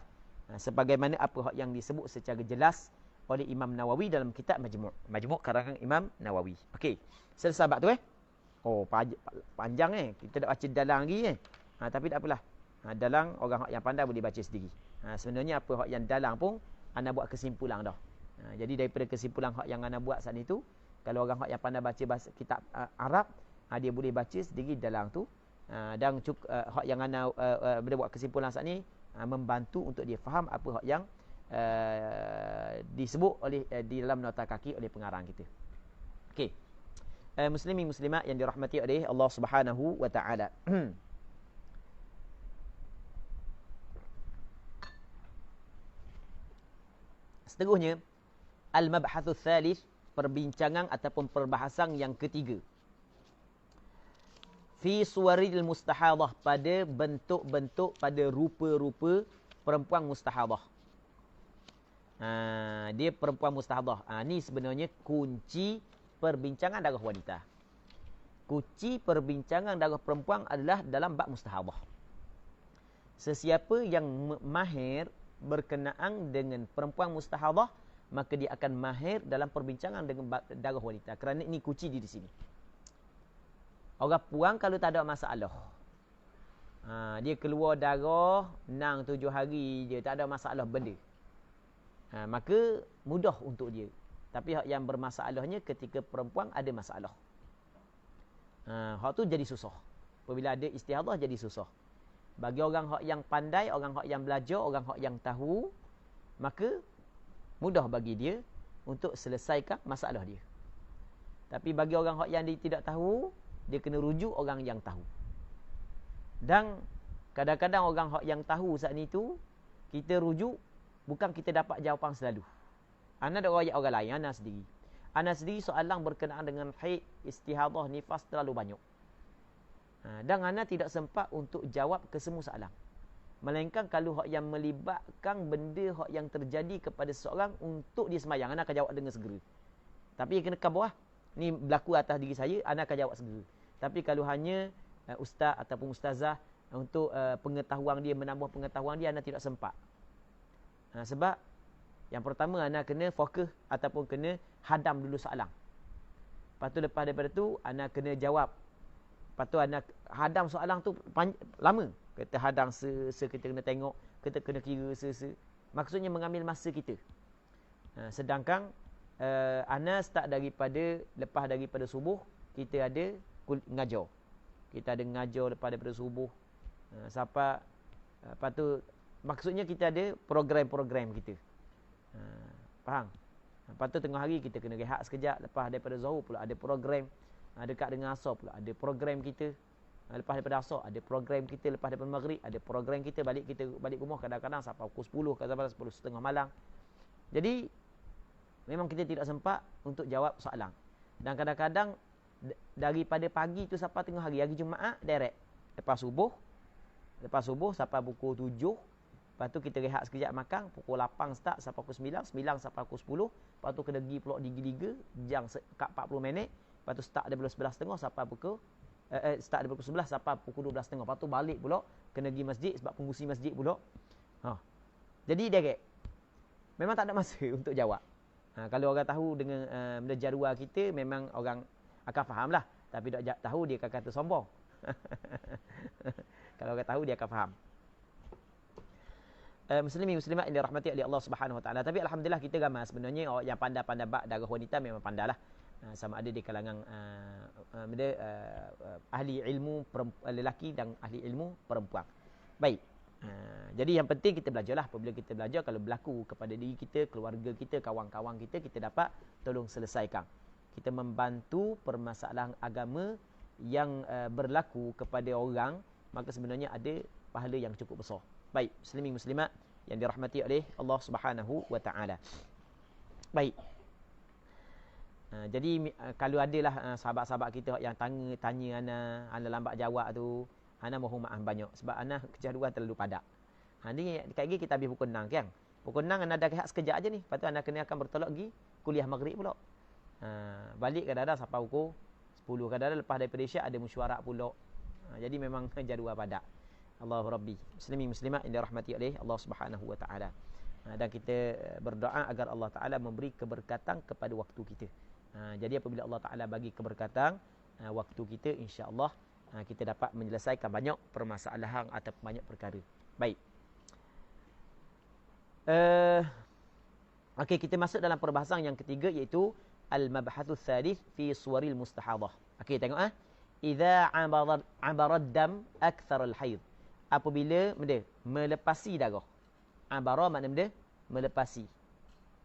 S1: Sebagaimana apa yang disebut secara jelas oleh Imam Nawawi dalam kitab Majmu'. Majmu' karangan Imam Nawawi. Okey. Selesai bab tu Oh, panjang Kita dah baca dalang lagi tapi tak apalah. Dalang orang yang pandai boleh baca sendiri. Sebenarnya apa hak yang dalang pun ana buat kesimpulan dah. Jadi daripada kesimpulan hak yang ana buat saat itu, kalau orang hak yang pandai baca bahasa kitab Arab, dia boleh baca sendiri dalang tu. Dan hak yang ana bila buat kesimpulan saat ni membantu untuk dia faham apa hak yang disebut oleh di dalam nota kaki oleh pengarang kita. Okey. Muslimin muslimat yang dirahmati oleh Allah Subhanahu wa taala. Seterusnya, al-mabhatsus tsalits, perbincangan ataupun perbahasan yang ketiga. Fi suwaril mustahadah, pada bentuk-bentuk, pada rupa-rupa perempuan mustahadah. Dia perempuan mustahadah. Ni sebenarnya kunci perbincangan darah wanita. Kunci perbincangan darah perempuan adalah dalam bab mustahadah. Sesiapa yang mahir berkenaan dengan perempuan mustahadah, maka dia akan mahir dalam perbincangan dengan darah wanita. Kerana ini kunci di sini. Orang puang kalau tak ada masalah, dia keluar darah 6-7 hari je, tak ada masalah benda, maka mudah untuk dia. Tapi hak yang bermasalahnya ketika perempuan ada masalah, hak tu jadi susah. Apabila ada istihadah jadi susah. Bagi orang hak yang pandai, orang hak yang belajar, orang hak yang tahu, maka mudah bagi dia untuk selesaikan masalah dia. Tapi bagi orang hak yang dia tidak tahu, dia kena rujuk orang yang tahu. Dan kadang-kadang orang hak yang tahu saat ni tu, kita rujuk, bukan kita dapat jawapan selalu. Ana ada orang lain, ana sendiri. Ana sendiri soalan berkenaan dengan haid, istihadah, nifas terlalu banyak. Dan ana tidak sempat untuk jawab ke semua soalan. Melainkan kalau hak yang melibatkan benda hak yang terjadi kepada seseorang untuk dia sembahyang, ana akan jawab dengan segera. Tapi kena ke bawah. Ni berlaku atas diri saya, ana akan jawab segera. Tapi kalau hanya ustaz ataupun ustazah untuk pengetahuan dia, menambah pengetahuan dia, ana tidak sempat. Sebab yang pertama, ana kena fokus ataupun kena hadam dulu soalan. Lepas tu lepas daripada tu, ana kena jawab. Lepas tu ana hadam soalan tu lama. Kita hadam kita kena tengok, kita kena kira maksudnya mengambil masa kita. Sedangkan ana start lepas daripada subuh, kita ada ngajar. Kita ada ngajar lepas daripada subuh sampai Lepas tu maksudnya kita ada program-program kita. Faham? Lepas tu tengah hari kita kena rehat sekejap. Lepas daripada Zuhur pula ada program. Dekat dengan Asar pula ada program kita. Lepas daripada Asar ada program kita. Lepas daripada Maghrib ada program kita. Balik rumah kadang-kadang sampai pukul 10, kadang-kadang 10.30 malam. Jadi memang kita tidak sempat untuk jawab soalan. Dan kadang-kadang daripada pagi tu sampai tengah hari Jumaat direct. Lepas subuh sampai pukul 7. Lepas tu kita rehat sekejap makan. Pukul 8 start sampai pukul 9. 9 sampai pukul 10. Lepas tu kena pergi pulak Liga. Jam 40 minit. Lepas tu start daripada 11.30 sampai pukul start daripada pukul 11 sampai pukul 12.30. Lepas tu balik pulak. Kena pergi masjid sebab pengurusi masjid pulak. Jadi direct. Memang tak ada masa untuk jawab. Kalau orang tahu dengan benda jadual kita, memang orang akan faham lah. Tapi tak tahu, dia akan kata sombong. Kalau orang tahu, dia akan faham. Muslimin muslimat yang dirahmati oleh Allah Subhanahu Wa Taala. Tapi alhamdulillah kita ramai sebenarnya orang yang pandai-pandai bab darah wanita memang pandailah. Sama ada di kalangan ahli ilmu lelaki dan ahli ilmu perempuan. Baik. Jadi yang penting kita belajarlah. Apabila kita belajar, kalau berlaku kepada diri kita, keluarga kita, kawan-kawan kita, kita dapat tolong selesaikan. Kita membantu permasalahan agama yang berlaku kepada orang, maka sebenarnya ada pahala yang cukup besar. Baik, muslimin muslimat yang dirahmati oleh Allah Subhanahu Wa Taala. Baik. Jadi kalau adalah sahabat-sahabat kita yang tanya ana lambat jawab tu, ana mohon maaf banyak sebab ana kejaduan terlalu padat. Ni dekat lagi kita habis pukul 6 kan. Pukul 6 ana dah rehat sekejap aja ni. Lepas tu ana kena akan bertolak pergi kuliah maghrib pula. Balik kadang-kadang sampai pukul 10. Kadang-kadang lepas daripada Isyak ada mesyuarat pula. Jadi memang jadual padat. Allahu Rabbi. Muslimin muslimat yang dirahmati oleh Allah Subhanahu Wa Taala. Dan kita berdoa agar Allah Taala memberi keberkatan kepada waktu kita. Jadi apabila Allah Taala bagi keberkatan waktu kita, insya-Allah kita dapat menyelesaikan banyak permasalahan atau banyak perkara. Baik. Okey, kita masuk dalam perbahasan yang ketiga, iaitu al-mabhathu tsalits fi suwaril mustahadah. Okey, tengok idza abara dam akthar al-haid. Apabila melepasi darah. Abara makna benda melepasi.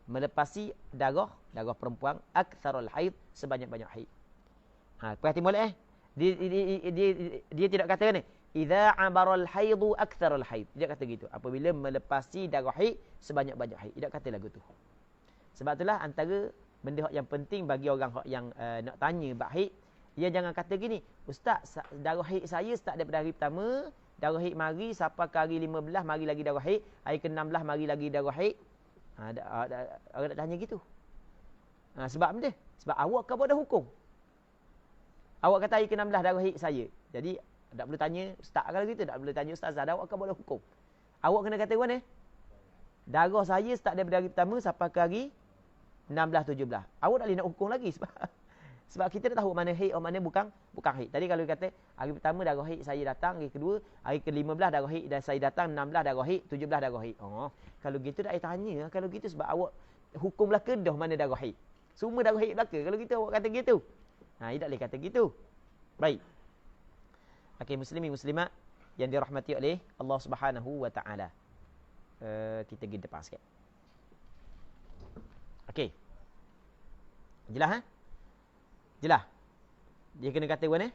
S1: Melepasi darah perempuan akthar al-haid, sebanyak-banyak haid. Perhati molek Dia tidak kata ni idza abara al-haidu akthar al-haid. Dia kata gitu. Apabila melepasi darah haid sebanyak-banyak haid. Dia kata lagu tu. Sebab itulah antara benda yang penting bagi orang yang nak tanya bab haid, dia jangan kata gini, ustaz, darah haid saya start daripada hari pertama, darah haid mari sampai ke hari 15 mari lagi darah haid, hari ke-16 mari lagi darah haid. Orang nak tanya gitu. Sebab benda? Sebab awak kan ada hukum. Awak kata hari ke-16 darah haid saya. Jadi tak boleh tanya ustaz kalau gitu, tak boleh tanya ustazah, awak kan boleh hukum. Awak kena kata mana? Darah saya start daripada hari pertama sampai ke hari 16 17. Awak tak boleh nak hukum lagi sebab kita dah tahu mana haid atau mana bukan haid. Tadi kalau kata hari pertama darah haid saya datang, hari kedua, hari ke-15 darah haid dan saya datang, 16 darah haid, 17 darah haid. Kalau gitu tak payah tanya. Kalau gitu sebab awak hukum belaka dah mana darah haid. Semua darah haid belaka. Kalau gitu awak kata gitu. Dia tak boleh kata gitu. Baik. Okey, muslimin muslimat yang dirahmati oleh Allah Subhanahu Wa Taala. Kita pergi depan sikit. Okey. Jelas Jelas. Dia kena kata mana?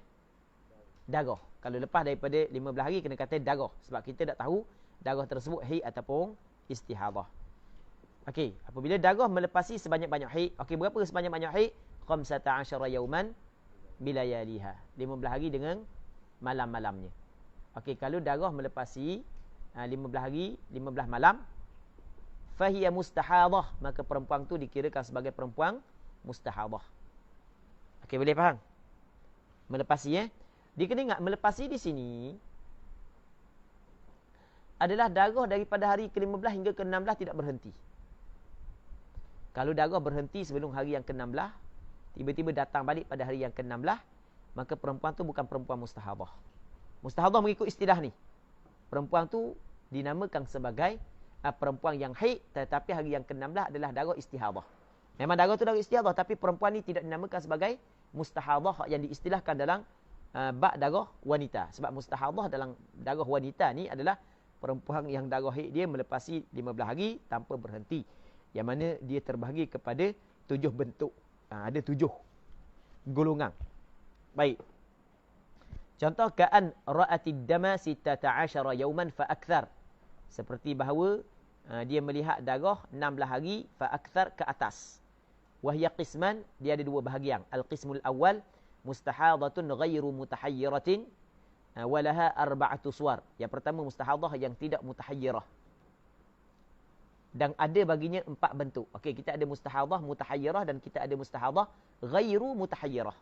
S1: Darah. Kalau lepas daripada 15 hari kena kata darah sebab kita tak tahu darah tersebut haid ataupun istihadah. Okey, apabila darah melepasi sebanyak-banyak haid. Okey, berapa sebanyak-banyak haid? 15 yauman bilayaliha. 15 hari dengan malam-malamnya. Okey, kalau darah melepasi 15 hari, 15 malam, fahiya mustahadah, maka perempuan tu dikirakan sebagai perempuan mustahadah. Okey, boleh faham? Melepasi Dia kena ingat melepasi di sini adalah darah daripada hari ke-15 hingga ke-16 tidak berhenti. Kalau darah berhenti sebelum hari yang ke-16, tiba-tiba datang balik pada hari yang ke-16, maka perempuan tu bukan perempuan mustahadah. Mustahadah mengikut istilah ni. Perempuan tu dinamakan sebagai perempuan yang haid, tetapi hari yang ke-16 adalah darah istihadah. Memang darah tu darah istihadah, tapi perempuan ni tidak dinamakan sebagai mustahadah yang diistilahkan dalam bab darah wanita. Sebab mustahadah dalam darah wanita ni adalah perempuan yang darah haid dia melepasi 15 hari tanpa berhenti. Yang mana dia terbahagi kepada 7 bentuk. Ada 7 golongan. Baik. Contoh ka'an ra'atid dama 16 yauman fa akthar. Seperti bahawa dia melihat darah 16 hari fa akthar ke atas. Wahya qisman, dia ada 2 bahagian. Al-qismul awal mustahadatun ghairu mutahayyiratin walaha 4 suwar. Yang pertama mustahadah yang tidak mutahayyirah. Dan ada baginya 4 bentuk. Okey, kita ada mustahadah mutahayyirah dan kita ada mustahadah ghairu mutahayyirah.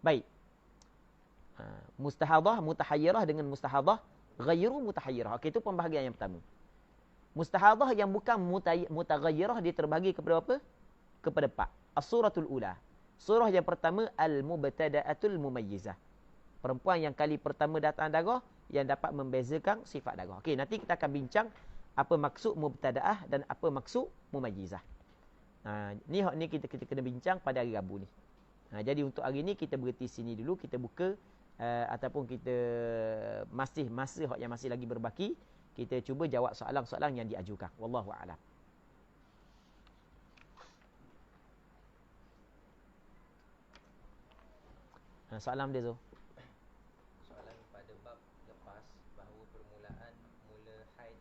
S1: Baik. Mustahadah mutahayyirah dengan mustahadah ghairu mutahayyirah. Okey, itu pembahagian yang pertama. Mustahadah yang bukan mutaghayyirah dia terbahagi kepada apa? Kepada 4. As-suratul ula. Surah yang pertama al-mubtada'atul mumayyizah. Perempuan yang kali pertama datang darah yang dapat membezakan sifat darah. Okey, nanti kita akan bincang apa maksud mubtada'ah dan apa maksud mumayyizah. Ni hak ni kita kena bincang pada hari Rabu ni. Jadi untuk hari ni kita berhenti sini dulu, kita buka ataupun kita masa hak yang masih lagi berbaki, kita cuba jawab soalan-soalan yang diajukan. Wallahu a'lam. Soalan dia tu.
S2: Soalan pada bab lepas bahawa permulaan mula haid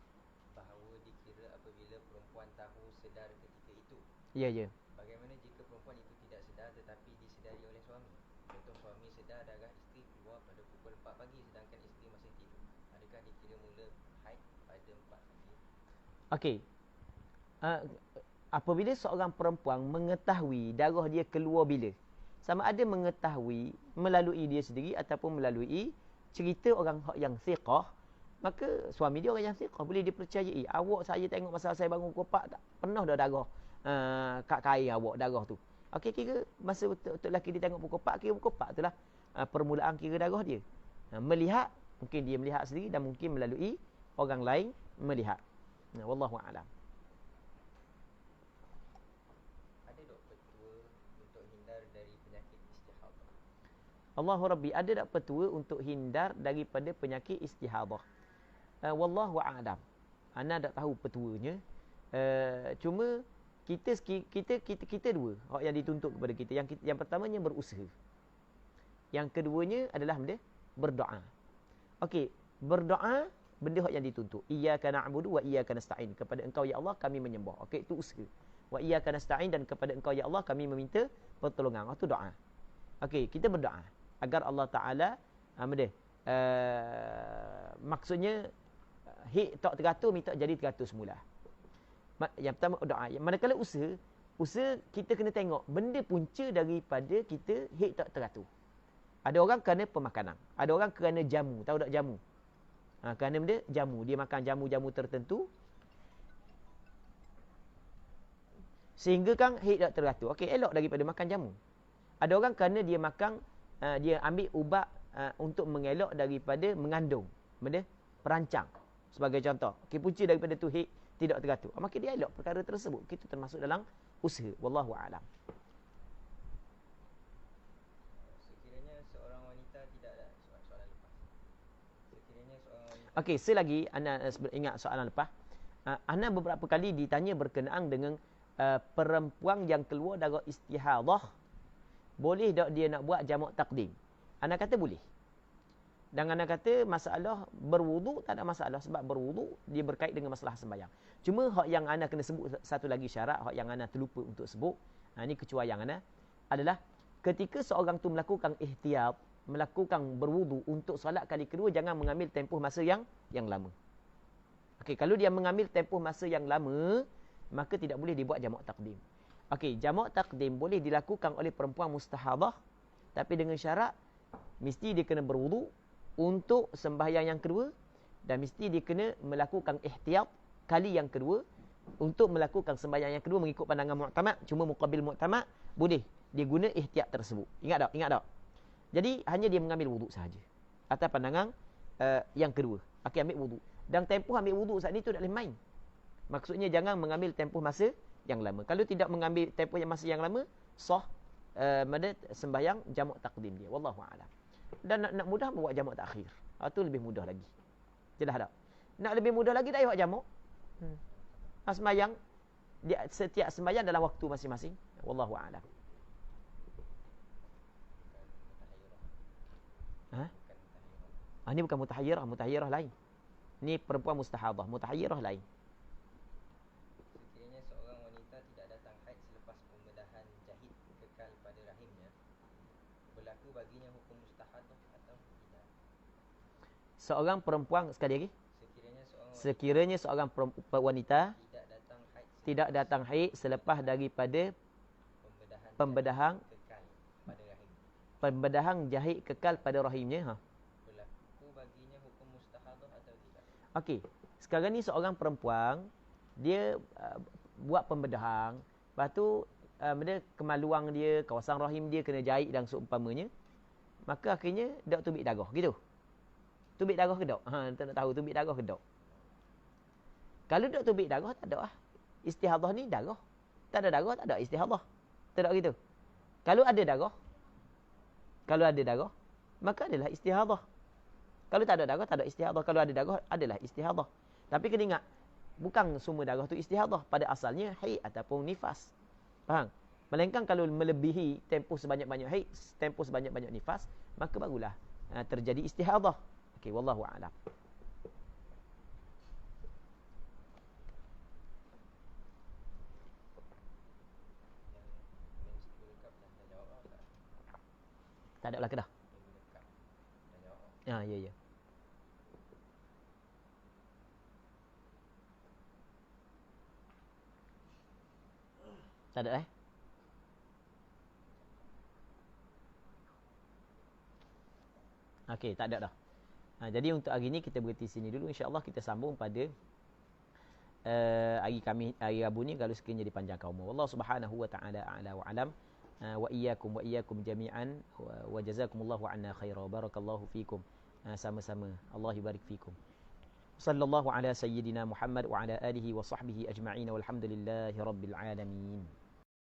S2: bahawa dikira apabila perempuan tahu sedar ketika itu.
S1: Ya, ya.
S2: Bagaimana jika perempuan itu tidak sedar tetapi disedari oleh suami? Contoh suami sedar darah isteri keluar pada pukul 4 pagi sedangkan isteri masih tidur. Adakah dikira mula haid pada 4 pagi?
S1: Okey. Apabila seorang perempuan mengetahui darah dia keluar bila, sama ada mengetahui melalui dia sendiri ataupun melalui cerita orang yang thiqah, maka suami dia orang yang thiqah, boleh dipercayai. Awak saya tengok masa saya bangun kopak tak pernah dah darah kat kain awak darah tu. Okey, kira masa untuk lelaki dia tengok kopak, kira kopak itulah permulaan kira darah dia. Melihat, mungkin dia melihat sendiri dan mungkin melalui orang lain melihat. Wallahu a'lam. Allahu Rabbi, ada tak petua untuk hindar daripada penyakit istihadah? Wallahu a'lam. Ana tak tahu petuanya. Cuma kita dua hak yang dituntut kepada kita. Yang pertamanya berusaha. Yang keduanya adalah benda berdoa. Okey, berdoa benda hak yang dituntut. Iyyaka na'budu wa iyyaka nasta'in. Kepada Engkau ya Allah kami menyembah. Okey, itu usaha. Wa iyyaka nasta'in, dan kepada Engkau ya Allah kami meminta pertolongan. Itu doa. Okey, kita berdoa agar Allah Ta'ala maksudnya hik tak teratur, minta jadi teratur semula. Yang pertama doa. Manakala usaha kita kena tengok benda punca daripada kita hik tak teratur. Ada orang kerana pemakanan, ada orang kerana jamu. Tahu tak jamu? Kerana benda jamu, dia makan jamu-jamu tertentu sehingga kan hik tak teratur. Okey, elok daripada makan jamu. Ada orang kerana dia makan dia ambil ubat untuk mengelak daripada mengandung benda perancang sebagai contoh. Okey, punca daripada tu hik tidak teratur, maka dia elak perkara tersebut. Itu termasuk dalam usaha. Wallahu a'lam.
S2: Sekiranya seorang wanita tidak ada soalan lepas. Sekiranya seorang wanita. Okey,
S1: selagi anda ingat soalan lepas. Anda beberapa kali ditanya berkenaan dengan perempuan yang keluar darah istihadah, boleh tak dia nak buat jamak takdim? Ana kata boleh. Dan ana kata masalah berwuduk tak ada masalah, sebab berwuduk dia berkait dengan masalah sembahyang. Cuma hak yang ana kena sebut satu lagi syarat, hak yang ana terlupa untuk sebut, ini kecuaian ana adalah ketika seorang tu melakukan ihtiyat, melakukan berwuduk untuk solat kali kedua, jangan mengambil tempoh masa yang lama. Okey, kalau dia mengambil tempoh masa yang lama, maka tidak boleh dibuat jamak takdim. Okey, jamak takdim boleh dilakukan oleh perempuan mustahadah, tapi dengan syarat mesti dia kena berwuduk untuk sembahyang yang kedua, dan mesti dia kena melakukan ihtiyat kali yang kedua untuk melakukan sembahyang yang kedua mengikut pandangan mu'tamad. Cuma muqabil mu'tamad boleh dia guna ihtiyat tersebut. Ingat tak? Jadi hanya dia mengambil wuduk sahaja atas pandangan yang kedua. Okey, ambil wuduk. Dan tempoh ambil wuduk saat ni tu tak boleh main. Maksudnya jangan mengambil tempoh masa yang lama. Kalau tidak mengambil tempoh yang masa yang lama, sah sembahyang jamak takdim dia. Wallahu a'lam. Dan nak mudah buat jamak takhir. Itu lebih mudah lagi. Jelas tak? Nak lebih mudah lagi dah awak jamak. Sembahyang dia setiap sembahyang dalam waktu masing-masing. Wallahu a'lam. Ini bukan mutahayyirah, mutahayyirah lain. Ni perempuan mustahadah, mutahayyirah lain.
S2: Sekiranya seorang wanita tidak datang haid selepas pembedahan jahit kekal pada rahimnya, berlaku baginya hukum mustahadah atau tidak?
S1: Seorang perempuan, sekali lagi. Sekiranya seorang wanita tidak datang haid selepas daripada pembedahan jahit kekal pada rahimnya,
S2: berlaku baginya hukum mustahadah atau tidak?
S1: Okey, sekarang ni seorang perempuan dia buat pembedahan, lepas tu dia kemaluan dia, kawasan rahim dia kena jahit dan seumpamanya, maka akhirnya dak tubik darah gitu. Tubik darah ke dak? Tak nak tahu tubik darah ke dak. Kalau dak tubik darah tak ada lah. Istihadah ni darah. Tak ada darah tak ada istihadah. Tak ada gitu. Kalau ada darah, maka adalah istihadah. Kalau tak ada darah, tak ada istihadah. Kalau ada darah, adalah istihadah. Tapi kena ingat, bukan semua darah tu istihadah. Pada asalnya, haid ataupun nifas. Faham? Melainkan kalau melebihi tempoh sebanyak-banyak haid, tempoh sebanyak-banyak nifas, maka barulah terjadi istihadah. Okey, wallahu a'lam. Tak ada lah ke dah? Ya, ya. Tak ada Okey, tak ada dah. Jadi untuk hari ni kita berhenti sini dulu. InsyaAllah kita sambung pada hari Rabu ni kalau sekiranya dipanjangkan umur. Wallahu subhanahu wa ta'ala a'la wa alam. Wa iyyakum jami'an wa jazakumullahu 'anna khaira. Barakallahu fikum. Sama-sama. Allah yubarik fikum. Sallallahu ala sayyidina Muhammad wa ala alihi wa sahbihi ajma'in walhamdulillahi rabbil alamin.